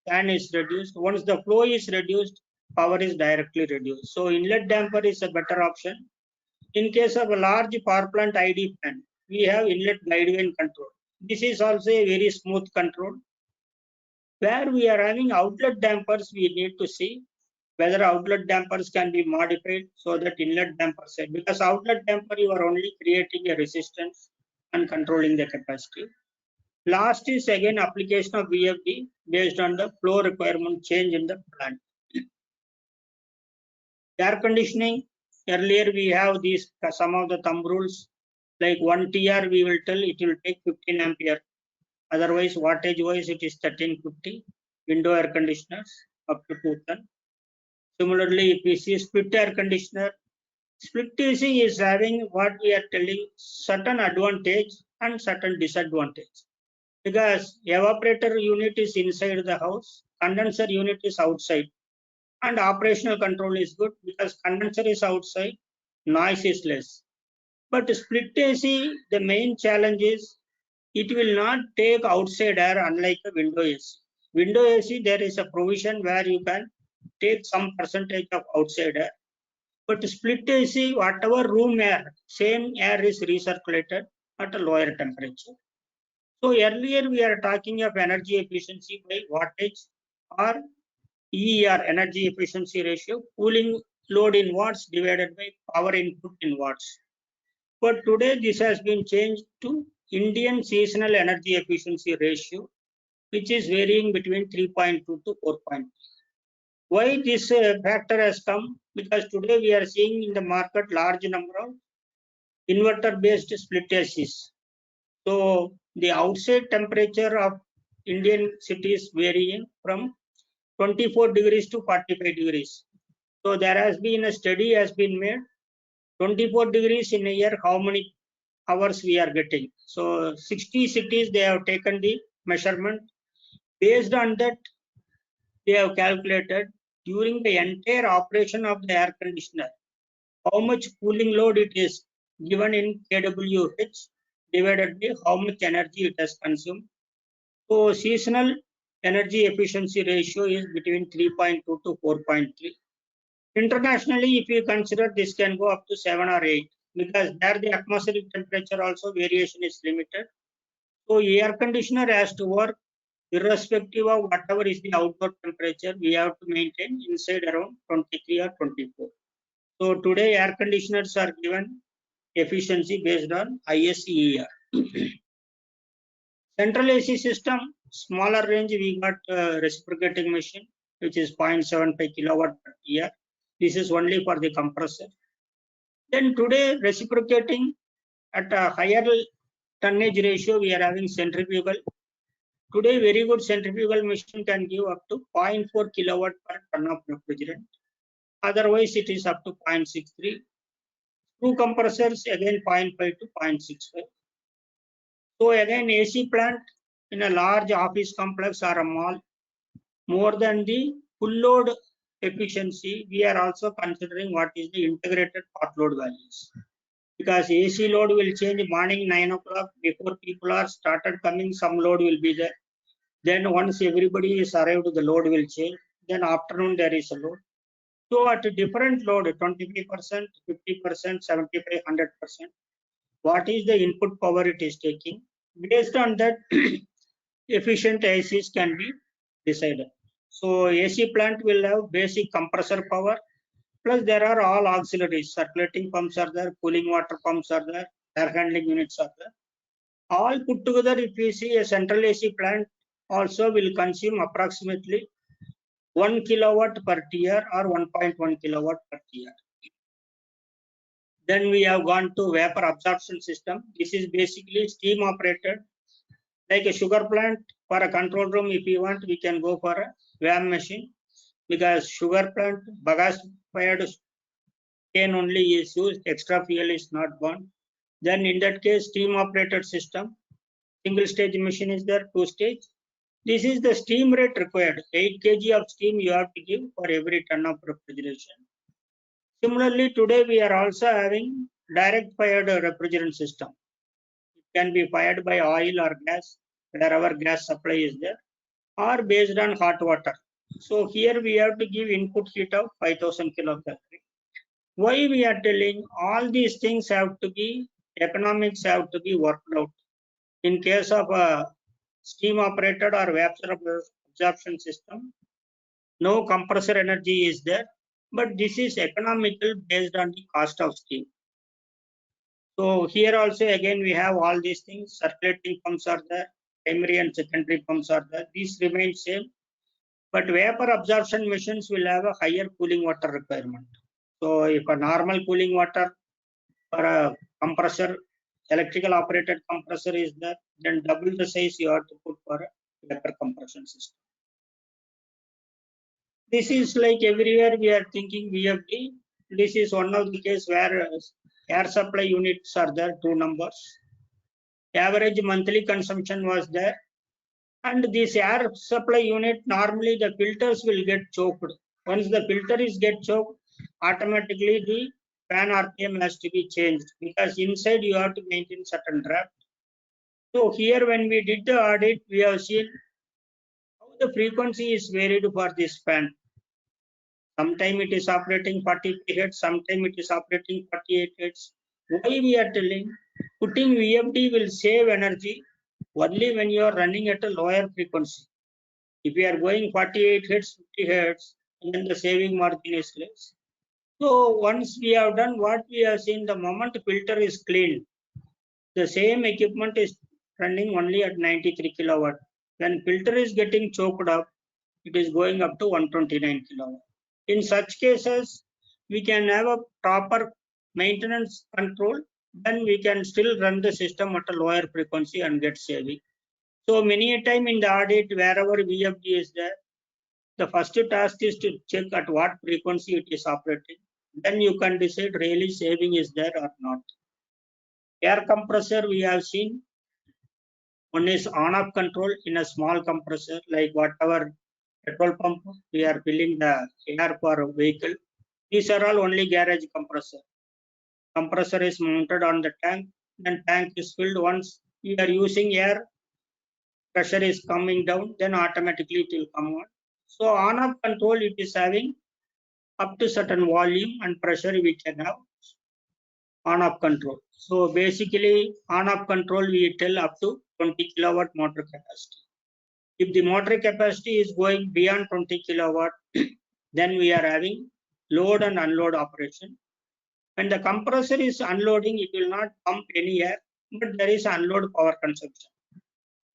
fan is reduced. Once the flow is reduced, power is directly reduced. So inlet damper is a better option. In case of a large power plant ID fan, we have inlet guideway control. This is also a very smooth control. Where we are having outlet dampers, we need to see whether outlet dampers can be modified so that inlet dampers, because outlet damper you are only creating a resistance and controlling the capacity. Last is again application of VFD based on the flow requirement change in the plant. Air conditioning, earlier we have these some of the thumb rules, like 1 TR we will tell it will take 15 ampere. Otherwise wattage wise it is 1350. Window air conditioners up to 210. Similarly, if we see split air conditioner, split AC is having what we are telling certain advantage and certain disadvantage. Because evaporator unit is inside the house, condenser unit is outside, and operational control is good because condenser is outside, noise is less. But split AC, the main challenge is it will not take outside air unlike a window AC. Window AC, there is a provision where you can take some percentage of outside air. But split AC, whatever room air, same air is recirculated at a lower temperature. So earlier we are talking of energy efficiency by wattage or EER, energy efficiency ratio, cooling load in watts divided by power input in watts. But today this has been changed to Indian seasonal energy efficiency ratio, which is varying between 3.2 to 4.3. Why this factor has come? Because today we are seeing in the market large number of inverter based split ACs. So the outside temperature of Indian cities varying from 24 degrees to 45 degrees. So there has been a study has been made. 24 degrees in a year, how many hours we are getting? So 60 cities they have taken the measurement. Based on that, they have calculated during the entire operation of the air conditioner, how much cooling load it is given in kWh divided by how much energy it has consumed. So seasonal energy efficiency ratio is between 3.2 to 4.3. Internationally, if you consider, this can go up to 7 or 8 because there the atmospheric temperature also variation is limited. So air conditioner has to work irrespective of whatever is the outdoor temperature, we have to maintain inside around 23 or 24. So today air conditioners are given efficiency based on ISEER. Central AC system, smaller range, we got reciprocating machine, which is 0.75 kilowatt per year. This is only for the compressor. Then today reciprocating at a higher tonnage ratio, we are having centrifugal. Today, very good centrifugal machine can give up to 0.4 kilowatt per ton of refrigerant. Otherwise, it is up to 0.63. Screw compressors again 0.5 to 0.65. So again, AC plant in a large office complex or a mall, more than the full load efficiency, we are also considering what is the integrated part load values. Because AC load will change morning 9 o'clock before people are started coming, some load will be there. Then once everybody is arrived, the load will change. Then afternoon there is a load. So at a different load, 25%, 50%, 75, 100%, what is the input power it is taking? Based on that, efficient ACs can be decided. So AC plant will have basic compressor power, plus there are all auxiliaries, circulating pumps are there, cooling water pumps are there, air handling units are there. All put together, if we see a central AC plant also will consume approximately 1 kilowatt per tier or 1.1 kilowatt per tier. Then we have gone to vapor absorption system. This is basically steam operated, like a sugar plant. For a control room, if you want, we can go for a VAM machine, because sugar plant bagasse fired cane only is used, extra fuel is not burned. Then in that case, steam operated system, single stage machine is there, 2 stage. This is the steam rate required. 8 kg of steam you have to give for every ton of refrigeration. Similarly, today we are also having direct fired refrigerant system. It can be fired by oil or gas, wherever gas supply is there, or based on hot water. So here we have to give input heat of 5000 kilocalorie. Why we are telling all these things have to be, economics have to be worked out. In case of a steam operated or vapor absorption system, no compressor energy is there, but this is economical based on the cost of steam. So here also again we have all these things, circulating pumps are there, primary and secondary pumps are there, these remain same, but vapor absorption machines will have a higher cooling water requirement. So if a normal cooling water for a compressor, electrical operated compressor is there, then double the size you have to put for a vapor compression system. This is like everywhere we are thinking VFD. This is one of the case where air supply units are there, 2 numbers. Average monthly consumption was there. And this air supply unit, normally the filters will get choked. Once the filter is get choked, automatically the fan RPM has to be changed, because inside you have to maintain certain draft. So here when we did the audit, we have seen how the frequency is varied for this fan. Sometime it is operating 40 Hz, sometime it is operating 48 Hz. Why we are telling? Putting VFD will save energy only when you are running at a lower frequency. If you are going 48 Hz, 50 Hz, then the saving margin is less. So once we have done what we have seen, the moment filter is cleaned, the same equipment is running only at 93 kilowatt. When filter is getting choked up, it is going up to 129 kilowatt. In such cases, we can have a proper maintenance control, then we can still run the system at a lower frequency and get saving. So many a time in the audit, wherever VFD is there, the first task is to check at what frequency it is operating. Then you can decide really saving is there or not. Air compressor we have seen. One is on-off control in a small compressor, like whatever petrol pump we are filling the air for a vehicle. These are all only garage compressor. Compressor is mounted on the tank, then tank is filled. Once we are using air, pressure is coming down, then automatically it will come on. So on-off control, it is having up to certain volume and pressure we can have on-off control. So basically on-off control we tell up to 20 kilowatt motor capacity. If the motor capacity is going beyond 20 kilowatt, then we are having load and unload operation. When the compressor is unloading, it will not pump any air, but there is unload power consumption.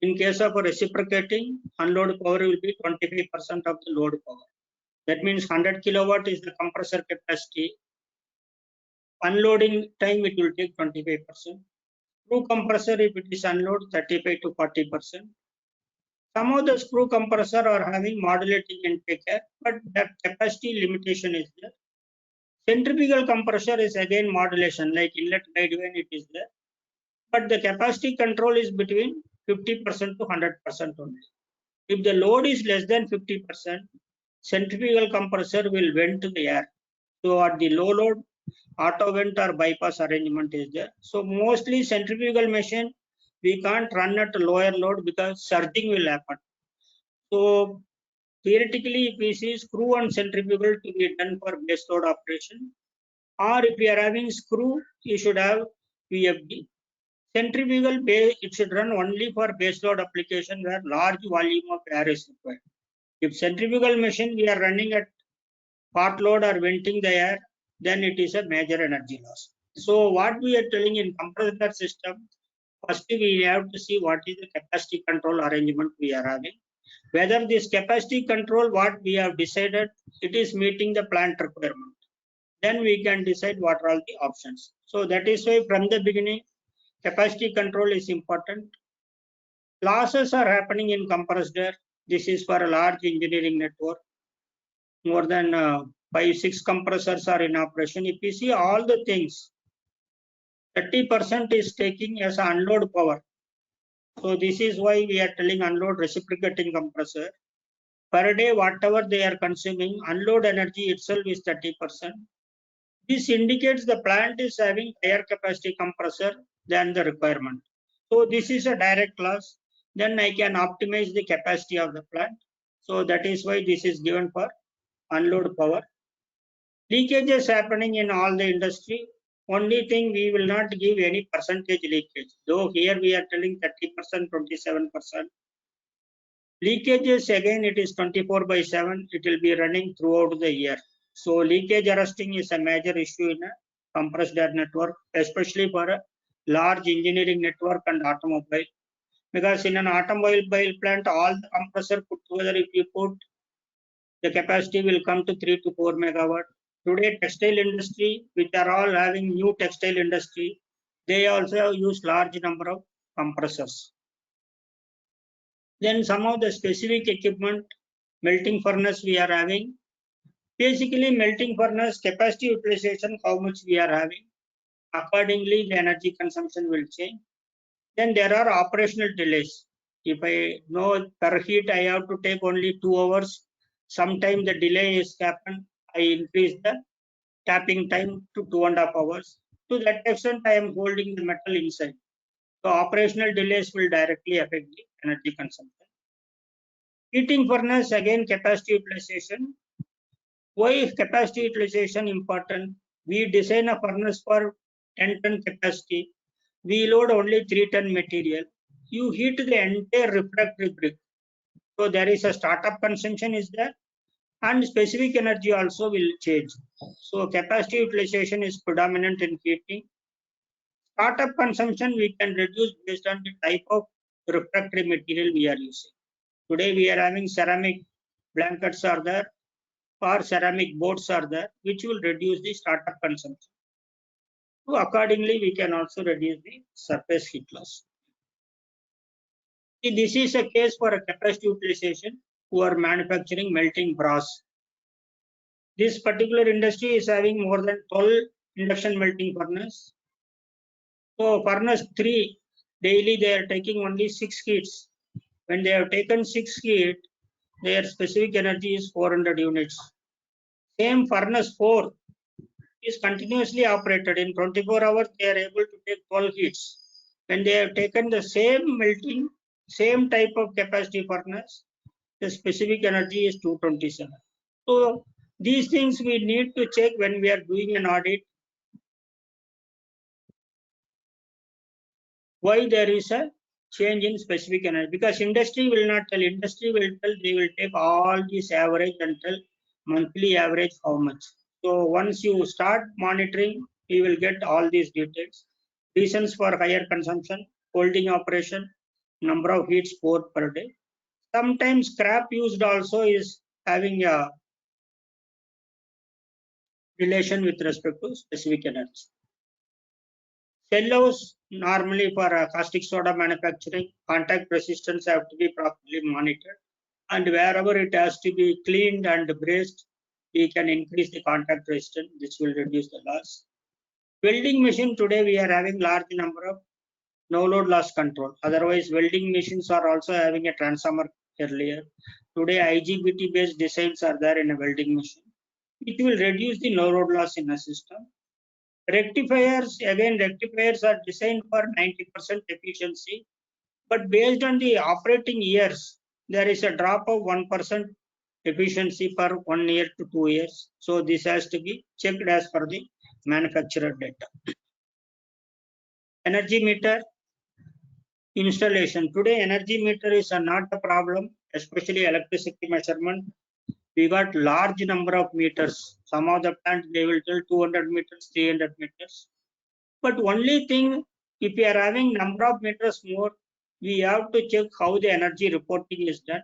In case of a reciprocating, unload power will be 25% of the load power. That means 100 kilowatt is the compressor capacity. Unloading time, it will take 25%. Screw compressor, if it is unload, 35 to 40%. Some of the screw compressor are having modulating intake air, but that capacity limitation is there. Centrifugal compressor is again modulation, like inlet guide when it is there. But the capacity control is between 50% to 100% only. If the load is less than 50%, centrifugal compressor will vent to the air. So at the low load, auto vent or bypass arrangement is there. So mostly centrifugal machine, we can't run at lower load because surging will happen. So theoretically, if we see screw and centrifugal to be done for base load operation, or if we are having screw, you should have VFD. Centrifugal base, it should run only for base load application where large volume of air is required. If centrifugal machine we are running at part load or venting the air, then it is a major energy loss. So what we are telling in compressor system, first we have to see what is the capacity control arrangement we are having. Whether this capacity control, what we have decided, it is meeting the plant requirement. Then we can decide what are all the options. So that is why from the beginning, capacity control is important. Losses are happening in compressed air. This is for a large engineering network. More than 5-6 compressors are in operation. If you see all the things, 30% is taking as unload power. So this is why we are telling unload reciprocating compressor. Per day, whatever they are consuming, unload energy itself is 30%. This indicates the plant is having higher capacity compressor than the requirement. So this is a direct loss. Then I can optimize the capacity of the plant. So that is why this is given for unload power. Leakages happening in all the industry. Only thing, we will not give any percentage leakage. Though here we are telling 30%, 27%. Leakages again, it is 24/7. It will be running throughout the year. So leakage arresting is a major issue in a compressed air network, especially for a large engineering network and automobile. Because in an automobile plant, all the compressor put together, if you put, the capacity will come to 3 to 4 megawatt. Today, textile industry, which are all having new textile industry, they also use large number of compressors. Then some of the specific equipment, melting furnace we are having. Basically, melting furnace capacity utilization, how much we are having. Accordingly, the energy consumption will change. Then there are operational delays. If I know per heat, I have to take only 2 hours. Sometime the delay is happened. I increase the tapping time to 2.5 hours. To that extent, I am holding the metal inside. So operational delays will directly affect the energy consumption. Heating furnace, again capacity utilization. Why is capacity utilization important? We design a furnace for 10-ton capacity. We load only 3-ton material. You heat the entire refractory brick. So there is a startup consumption is there, and specific energy also will change. So capacity utilization is predominant in heating. Startup consumption we can reduce based on the type of refractory material we are using. Today we are having ceramic blankets are there, or ceramic boards are there, which will reduce the startup consumption. So accordingly, we can also reduce the surface heat loss. See, this is a case for a capacity utilization who are manufacturing melting brass. This particular industry is having more than 12 induction melting furnace. So furnace 3, daily they are taking only 6 heats. When they have taken 6 heat, their specific energy is 400 units. Same furnace 4 is continuously operated. In 24 hours, they are able to take 12 heats. When they have taken the same melting, same type of capacity furnace, the specific energy is 227. So these things we need to check when we are doing an audit. Why there is a change in specific energy? Because industry will not tell. Industry will tell, they will take all this average and tell monthly average how much. So once you start monitoring, you will get all these details. Reasons for higher consumption, holding operation, number of heats poured per day. Sometimes scrap used also is having a relation with respect to specific energy. Cell house, normally for caustic soda manufacturing, contact resistance have to be properly monitored, and wherever it has to be cleaned and braced, we can increase the contact resistance. This will reduce the loss. Welding machine, today we are having large number of no load loss control. Otherwise, welding machines are also having a transformer earlier. Today, IGBT based designs are there in a welding machine. It will reduce the no load loss in a system. Rectifiers, again, rectifiers are designed for 90% efficiency, but based on the operating years, there is a drop of 1% efficiency per 1 year to 2 years. So this has to be checked as per the manufacturer data. Energy meter installation. Today, energy meter is not a problem, especially electricity measurement. We got large number of meters. Some of the plants, they will tell 200 meters, 300 meters. But only thing, if we are having number of meters more, we have to check how the energy reporting is done.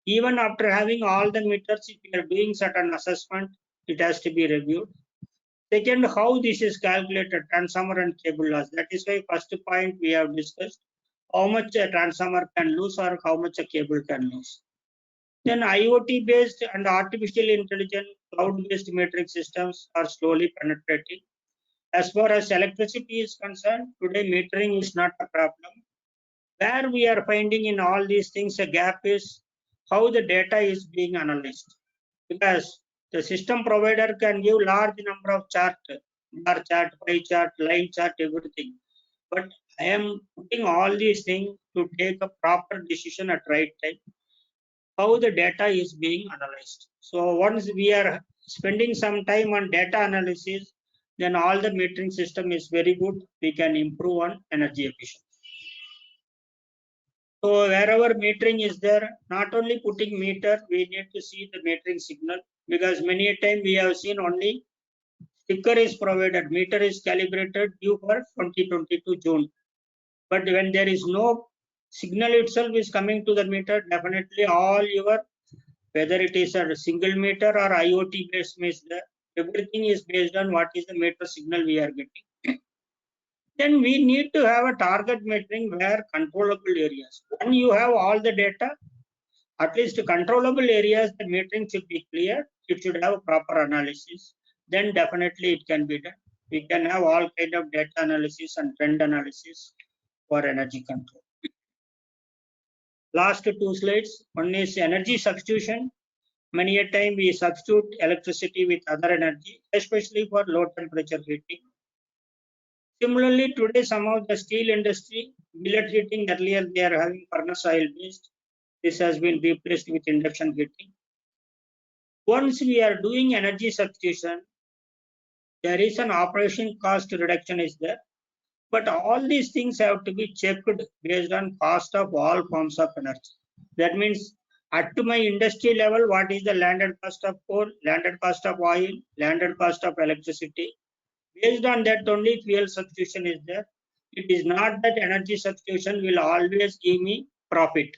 Even after having all the meters, if we are doing certain assessment, it has to be reviewed. Second, how this is calculated, transformer and cable loss. That is why first point we have discussed, how much a transformer can lose or how much a cable can lose. Then IoT based and artificial intelligence cloud based metering systems are slowly penetrating. As far as electricity is concerned, today metering is not a problem. Where we are finding in all these things a gap is how the data is being analyzed. Because the system provider can give large number of chart, bar chart, pie chart, line chart, everything. But I am putting all these things to take a proper decision at right time, how the data is being analyzed. So once we are spending some time on data analysis, then all the metering system is very good. We can improve on energy efficiency. So wherever metering is there, not only putting meter, we need to see the metering signal, because many a time we have seen only sticker is provided, meter is calibrated due for 2022 June. But when there is no signal itself is coming to the meter, definitely all your, whether it is a single meter or IoT based meter, everything is based on what is the meter signal we are getting. Then we need to have a target metering where controllable areas. When you have all the data, at least controllable areas, the metering should be clear. It should have proper analysis. Then definitely it can be done. We can have all kind of data analysis and trend analysis for energy control. Last two slides. One is energy substitution. Many a time we substitute electricity with other energy, especially for low temperature heating. Similarly, today some of the steel industry, billet heating, earlier they are having furnace oil based. This has been replaced with induction heating. Once we are doing energy substitution, there is an operation cost reduction is there. But all these things have to be checked based on cost of all forms of energy. That means at my industry level, what is the landed cost of coal, landed cost of oil, landed cost of electricity. Based on that only fuel substitution is there. It is not that energy substitution will always give me profit.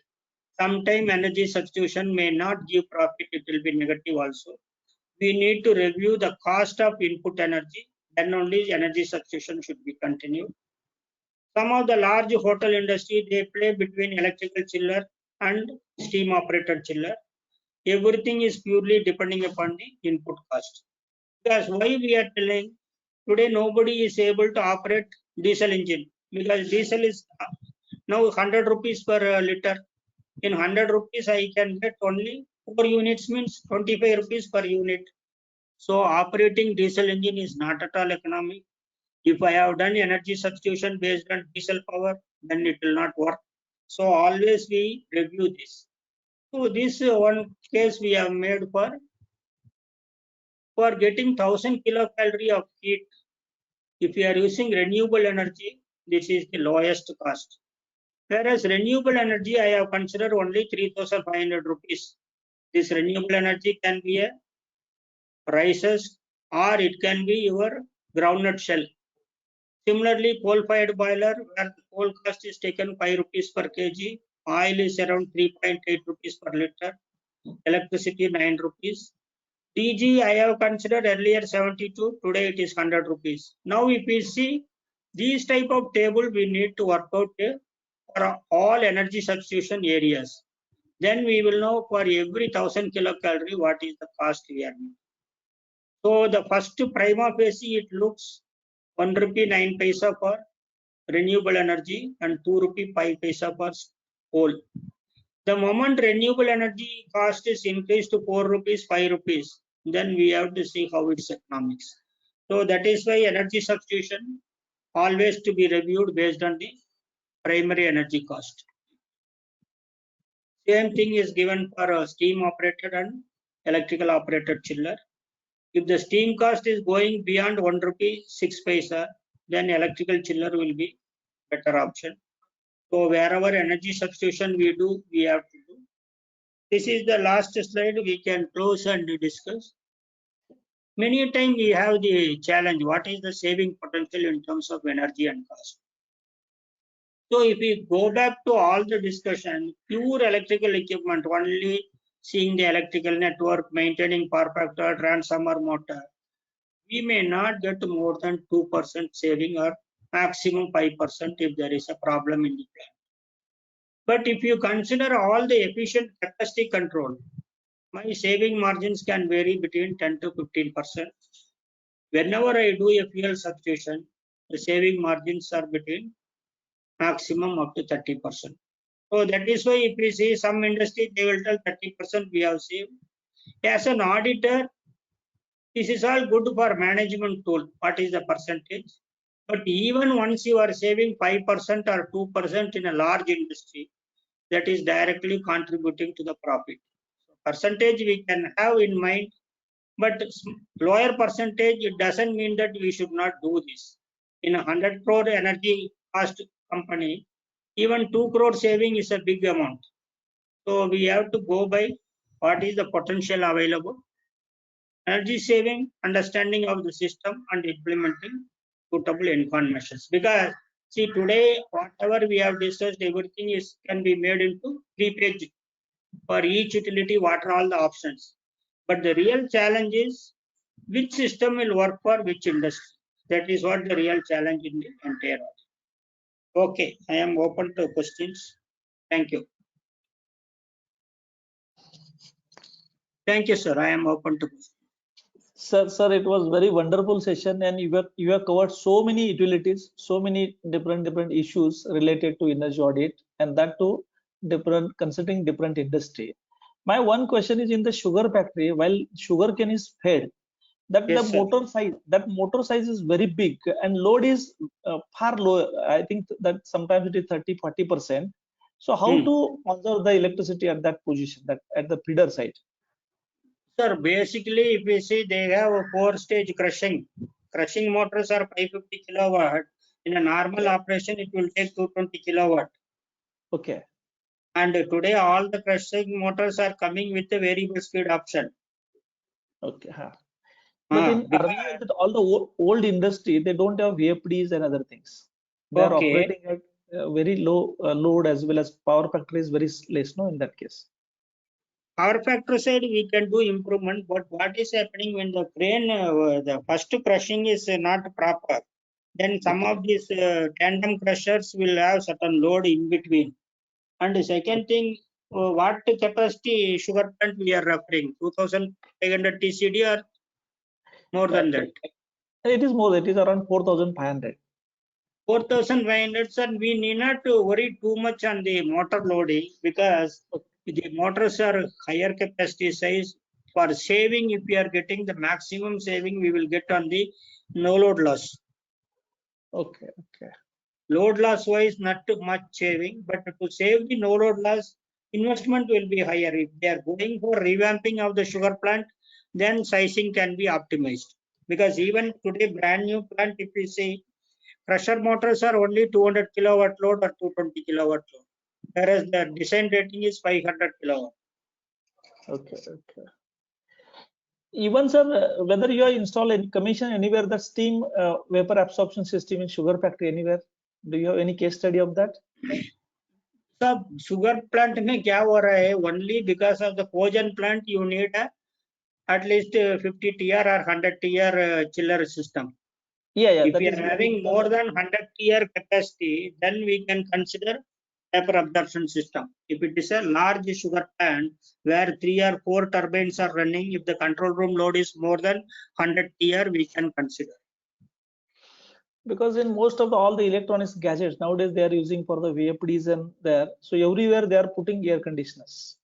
Sometime energy substitution may not give profit, it will be negative also. We need to review the cost of input energy, then only energy substitution should be continued. Some of the large hotel industry, they play between electrical chiller and steam operated chiller. Everything is purely depending upon the input cost. Because why we are telling, today nobody is able to operate diesel engine, because diesel is now 100 rupees per liter. In 100 rupees, I can get only 4 units, means 25 rupees per unit. So operating diesel engine is not at all economic. If I have done energy substitution based on diesel power, then it will not work. So always we review this. So this one case we have made for getting 1000 kilocalorie of heat. If you are using renewable energy, this is the lowest cost. Whereas renewable energy, I have considered only 3,500 rupees. This renewable energy can be a rices or it can be your groundnut shell. Similarly, coal-fired boiler, where the coal cost is taken 5 rupees per kg, oil is around 3.8 rupees per liter, electricity 9 rupees. DG I have considered earlier 72, today it is 100 rupees. Now if we see these type of table, we need to work out for all energy substitution areas. Then we will know for every 1000 kilocalorie what is the cost we are making. So the first prima facie, it looks 1 rupee 9 paisa for renewable energy and 2 rupee 5 paisa for coal. The moment renewable energy cost is increased to 4 rupees, 5 rupees, then we have to see how it's economics. So that is why energy substitution always to be reviewed based on the primary energy cost. Same thing is given for a steam operated and electrical operated chiller. If the steam cost is going beyond 1 rupee 6 paisa, then electrical chiller will be better option. So wherever energy substitution we do, we have to do. This is the last slide. We can close and discuss. Many times we have the challenge. What is the saving potential in terms of energy and cost? So if we go back to all the discussion, pure electrical equipment, only seeing the electrical network, maintaining power factor, transformer motor, we may not get more than 2% saving or maximum 5% if there is a problem in the plant. But if you consider all the efficient capacity control, my saving margins can vary between 10 to 15%. Whenever I do a fuel substitution, the saving margins are between maximum up to 30%. So that is why if we see some industry, they will tell 30% we have saved. As an auditor, this is all good for management tool. What is the percentage? But even once you are saving 5% or 2% in a large industry, that is directly contributing to the profit. So percentage we can have in mind, but lower percentage, it doesn't mean that we should not do this. In a 100 crore energy cost company, even 2 crore saving is a big amount. So we have to go by what is the potential available. Energy saving, understanding of the system and implementing suitable enhancement measures. Because see today, whatever we have discussed, everything is can be made into 3-page for each utility, what are all the options. But the real challenge is which system will work for which industry. That is what the real challenge in the entire. Okay, I am open to questions. Thank you. Thank you, sir. I am open to questions. Sir, it was very wonderful session, and you have covered so many utilities, so many different issues related to energy audit, and that too considering different industry. My one question is, in the sugar factory, while sugarcane is fed, that Yes, the motor size is very big and load is far low. I think that sometimes it is 30-40%. So how to conserve the electricity at that position, that at the feeder side? Sir, basically, if we see, they have a 4-stage crushing. Crushing motors are 550 kilowatt. In a normal operation, it will take 220 kilowatt. Okay. And today, all the crushing motors are coming with a variable speed option. Okay. But in earlier, all the old industry, they don't have VFDs and other things. They are operating at very low load, as well as power factor is very less, no, in that case. Power factor side, we can do improvement, but what is happening when the crane, the first crushing is not proper, then some of these tandem crushers will have certain load in between. And the second thing, what capacity sugar plant we are referring, 2500 TCD or more than that? It is more, it is around 4500. 4500, sir, we need not to worry too much on the motor loading, because the motors are higher capacity size. For saving, if we are getting the maximum saving, we will get on the no load loss. Okay. Load loss wise, not too much saving, but to save the no load loss, investment will be higher. If they are going for revamping of the sugar plant, then sizing can be optimized. Because even today, brand new plant, if we see, crusher motors are only 200 kilowatt load or 220 kilowatt load, whereas the design rating is 500 kilowatt. Okay. Even, sir, whether you are install and commission anywhere the steam vapor absorption system in sugar factory anywhere, do you have any case study of that? So sugar plant में क्या हो रहा है? Only because of the cogen plant, you need at least 50 TR or 100 TR chiller system. Yeah. If we are having more than 100 TR capacity, then we can consider vapor absorption system. If it is a large sugar plant where 3 or 4 turbines are running, if the control room load is more than 100 TR, we can consider. Because in most of all the electronics gadgets nowadays they are using for the VFDs and there, so everywhere they are putting air conditioners.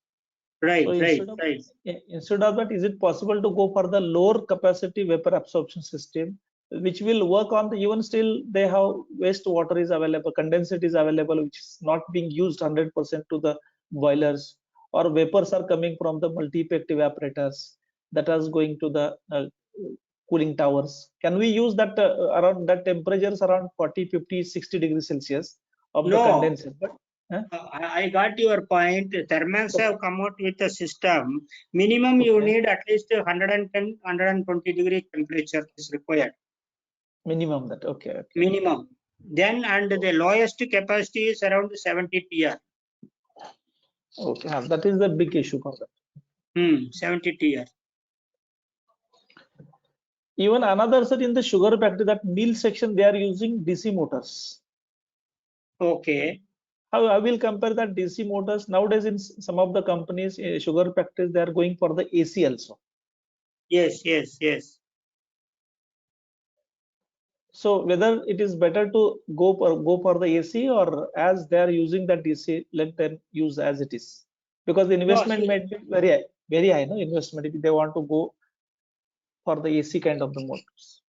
Right, So right, right. instead of that, is it possible to go for the lower capacity vapor absorption system, which will work on the, even still they have wastewater is available, condensate is available, which is not being used 100% to the boilers, or vapors are coming from the multi-packed evaporators that is going to the cooling towers. Can we use that around that temperatures around 40, 50, 60 degrees Celsius of the No. condensate? But, I got your point. Thermals have come out with a system. Minimum you Okay. need at least 110, 120 degree temperature is required. Minimum that, okay. Minimum. Then, and the lowest capacity is around 70 TR. Okay, that is the big issue for that. 70 TR. Even another, sir, in the sugar factory, that mill section, they are using DC motors. Okay. How I will compare that DC motors nowadays in some of the companies, sugar factories, they are going for the AC also. Yes, yes, yes. So whether it is better to go for the AC, or as they are using that DC, let them use as it is, because the investment might be very high, no investment if they want to go for the AC kind of the motors.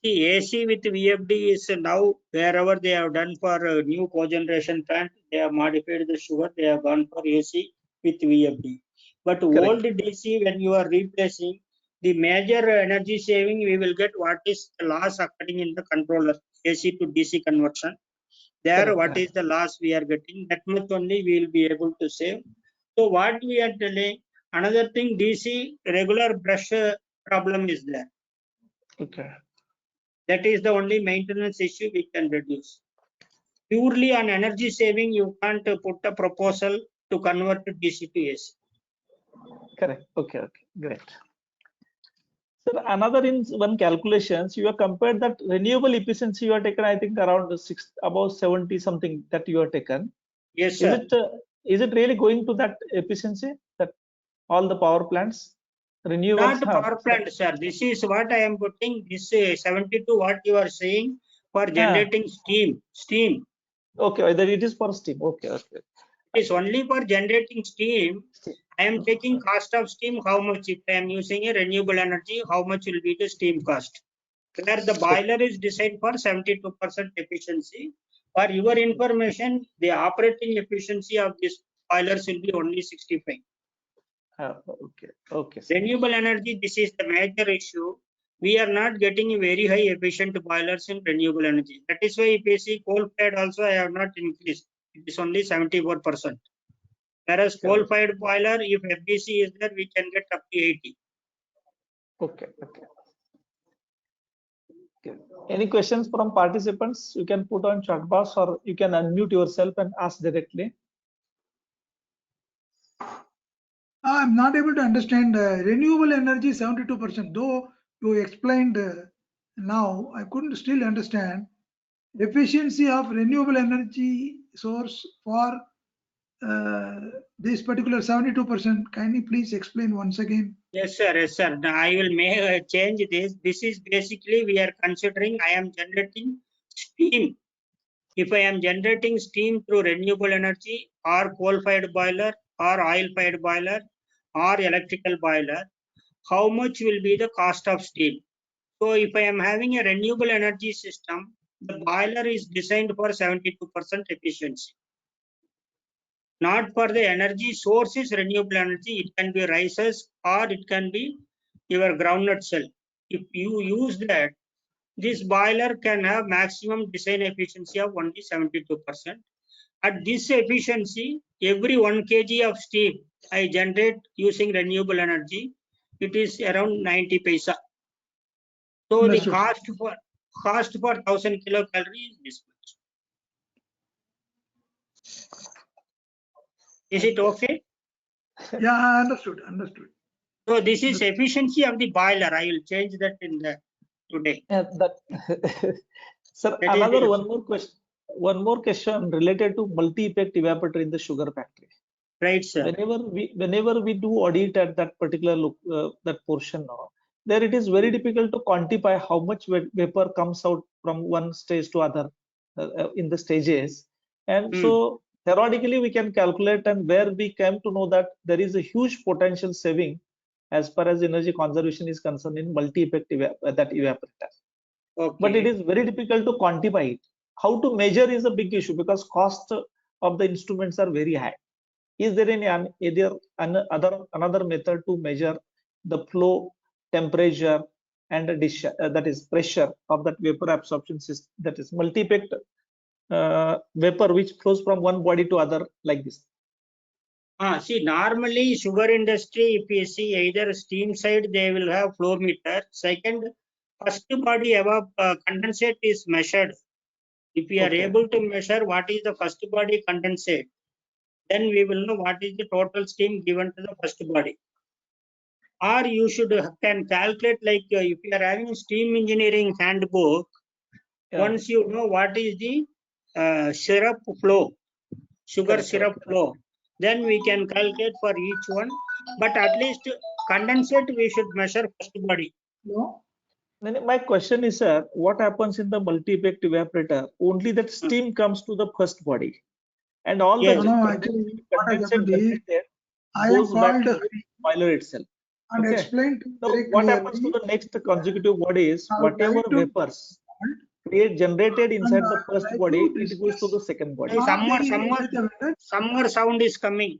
See, AC with VFD is now wherever they have done for a new cogeneration plant, they have modified the sugar, they have gone for AC with VFD. But old DC, when you are replacing, the major energy saving, we will get what is the loss occurring in the controller, AC to DC conversion. There, what is the loss we are getting, that much only we will be able to save. So what we are telling, another thing, DC regular brush problem is there. Okay. That is the only maintenance issue we can reduce. Purely on energy saving, you can't put a proposal to convert to DC to AC. Correct. Okay. Great. So another in one calculations, you have compared that renewable efficiency you have taken, I think around about 70 something that you have taken. Yes, sir. Is it really going to that efficiency that all the power plants renewables Not power plant, sir. This is what I am putting. This 72 what you are saying for generating steam. Okay, whether it is for steam. Okay. It is only for generating steam. I am taking cost of steam, how much, if I am using a renewable energy, how much will be the steam cost. Where the boiler is designed for 72% efficiency. For your information, the operating efficiency of this boilers will be only 65. Okay. Renewable energy, this is the major issue. We are not getting very high efficient boilers in renewable energy. That is why if you see coal-fired also, I have not increased. It is only 74%. Whereas coal-fired boiler, if FDC is there, we can get up to 80. Okay. Any questions from participants? You can put on chat box, or you can unmute yourself and ask directly. I'm not able to understand renewable energy 72%. Though you explained now, I couldn't still understand efficiency of renewable energy source for this particular 72%. Can you please explain once again? Yes, sir. Now I will make change this. This is basically we are considering I am generating steam. If I am generating steam through renewable energy or coal-fired boiler or oil-fired boiler or electrical boiler, how much will be the cost of steam? So if I am having a renewable energy system, the boiler is designed for 72% efficiency. Not for the energy sources, renewable energy, it can be rices or it can be your groundnut cell. If you use that, this boiler can have maximum design efficiency of only 72%. At this efficiency, every 1 kg of steam I generate using renewable energy, it is around 90 paisa. So Understood. the cost for 1000 kilocalories is this much. Is it okay? Yeah, understood. So this is efficiency of the boiler. I will change that in the today. Sir, another one more question. one more question related to multi-impact evaporator in the sugar factory. Right, sir. Whenever we do audit at that particular that portion now, there it is very difficult to quantify how much vapor comes out from one stage to other in the stages. And so theoretically we can calculate, and where we came to know that there is a huge potential saving as far as energy conservation is concerned in multi-impact that evaporator. Okay. But it is very difficult to quantify it. How to measure is a big issue because cost of the instruments are very high. Is there any another method to measure the flow, temperature, and that is pressure of that vapor absorption system, that is multi-impact vapor which flows from one body to other like this? See, normally sugar industry, if you see either steam side, they will have flow meter. Second, first body above condensate is measured. If we are Okay. able to measure what is the first body condensate, then we will know what is the total steam given to the first body. Or you can calculate like if you are having steam engineering handbook, Yeah. once you know what is the syrup flow, sugar Correct, syrup correct. flow, then we can calculate for each one. But at least condensate we should measure first body. No? Then my question is, sir, what happens in the multi-impact evaporator? Only that steam comes to the first body, and all Yes. the No, actually, what condensate happened is, generated I goes have back called to the boiler itself. and Okay. explained Now, very what happens to clearly. the next consecutive body is I would whatever like to- vapors generated inside the first like body, to it goes to the discuss second body. Hey, not the Summer sound is coming.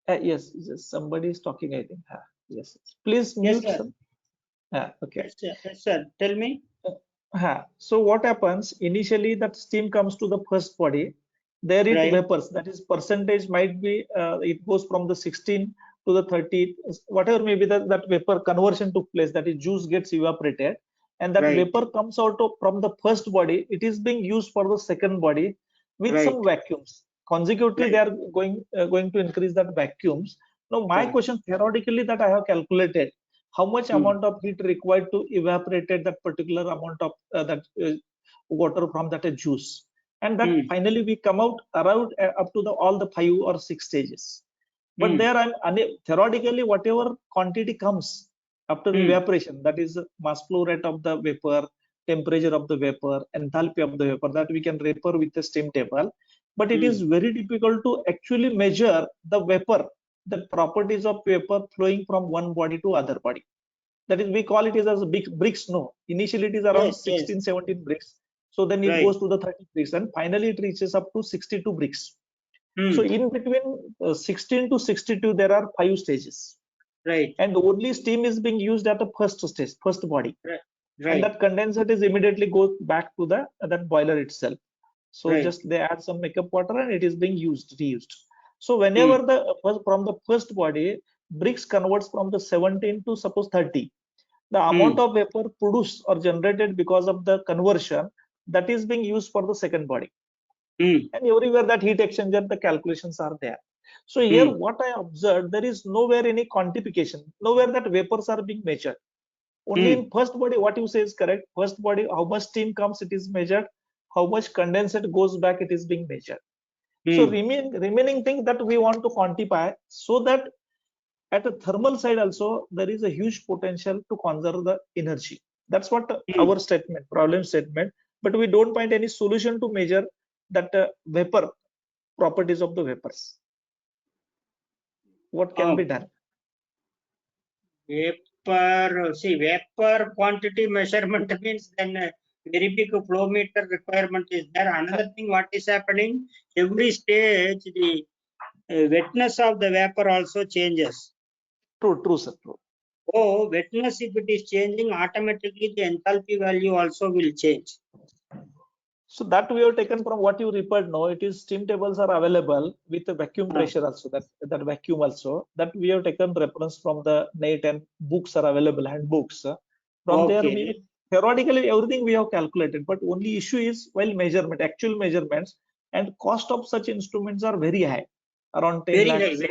Yes, somebody is talking, I think. Yes, please Yes, mute. sir. Okay. Yes, sir. Yes, sir. Tell me. So what happens initially, that steam comes to the first body, there it Right. vapors, that is percentage might be it goes from the 16 to the 30, whatever may be that vapor conversion took place, that is juice gets evaporated, and that Right. vapor comes out from the first body, it is being used for the second body with some vacuums. Consecutively they are going to increase that vacuums. Now my Right. question theoretically that I have calculated, how much amount of heat required to evaporate that particular amount of water from that juice, and that finally we come out around up to all the 5 or 6 stages. But there theoretically whatever quantity comes after evaporation, that is mass flow rate of the vapor, temperature of the vapor, enthalpy of the vapor, that we can refer with the steam table. But it is very difficult to actually measure the vapor, the properties of vapor flowing from one body to other body. That is, we call it as big bricks. No, initially it is around 16, 17 bricks. So then it goes to the 30 bricks, and finally it reaches up to 62 bricks. So in between 16 to 62, there are 5 stages. Right. And only steam is being used at the first stage, first body. Right. And that condensate is immediately goes back to that boiler itself. So just they add some makeup water and it is being reused. So whenever from the first body, bricks converts from the 17 to suppose 30, the amount of vapor produced or generated because of the conversion, that is being used for the second body. And everywhere that heat exchanger, the calculations are there. So here what I observed, there is nowhere any quantification, nowhere that vapors are being measured. Only in first body, what you say is correct. First body, how much steam comes, it is measured. How much condensate goes back, it is being measured. So remaining thing that we want to quantify, so that at a thermal side also there is a huge potential to conserve the energy. That's what our problem statement. But we don't find any solution to measure that vapor properties of the vapors. What can be done? Vapor quantity measurement means then very big flow meter requirement is there. Another thing, what is happening, every stage the wetness of the vapor also changes. True, sir. True. Oh, wetness, if it is changing, automatically the enthalpy value also will change. So that we have taken from what you referred. No, it is steam tables are available with the vacuum pressure also. That vacuum also, that we have taken reference from the NET, and books are available, handbooks. From there, we theoretically everything we have calculated. But only issue is while measurement, actual measurements, and cost of such instruments are very high, around 10 lakhs.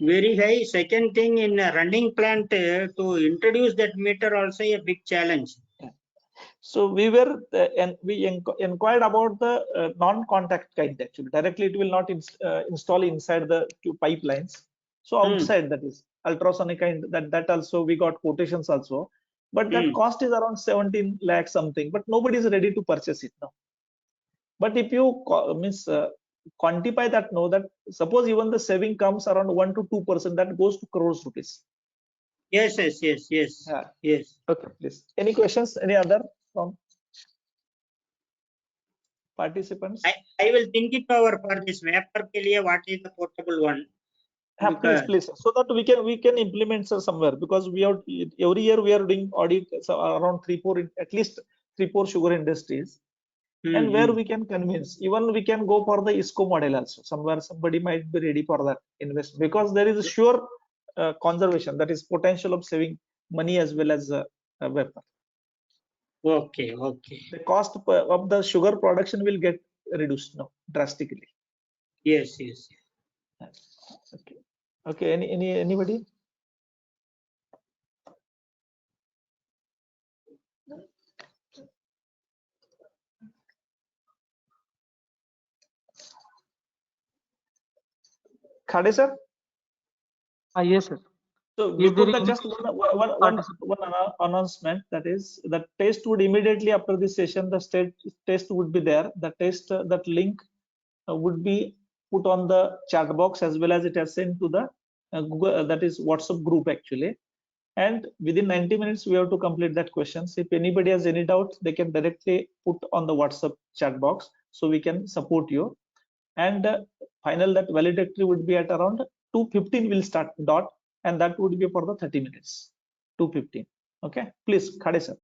Very high. Second thing, in a running plant to introduce that meter also a big challenge. So we were and we inquired about the non-contact kind actually. Directly it will not install inside the pipelines. So outside, that is ultrasonic kind, that also we got quotations also. But that cost is around 17 lakh something, but nobody is ready to purchase it now. But if you quantify that, know that suppose even the saving comes around 1 to 2%, that goes to crores rupees. Yes. Yeah. Yes. Okay, please. Any questions? Any other from participants? I will think it over for this vapor ke liye, what is the portable one? Yeah, please, so that we can implement somewhere, because we are every year we are doing audit around 3-4 at least 3-4 sugar industries, and where we can convince, even we can go for the ISCO model also. Somewhere somebody might be ready for that investment, because there is a sure conservation, that is potential of saving money as well as vapor. Okay. The cost of the sugar production will get reduced now drastically. Yes. Okay. Anybody? Khade sir? Yes, sir. So Is before there that, any just one announcement, that is the test would immediately after this session, the test would be there. The test, that link would be put on the chat box, as well as it has sent to the Google, that is WhatsApp group actually. And within 90 minutes, we have to complete that questions. If anybody has any doubt, they can directly put on the WhatsApp chat box, so we can support you. And final that valedictory would be at around 2:15 will start dot, and that would be for the 30 minutes. 2:15. Okay, please, Khade sir.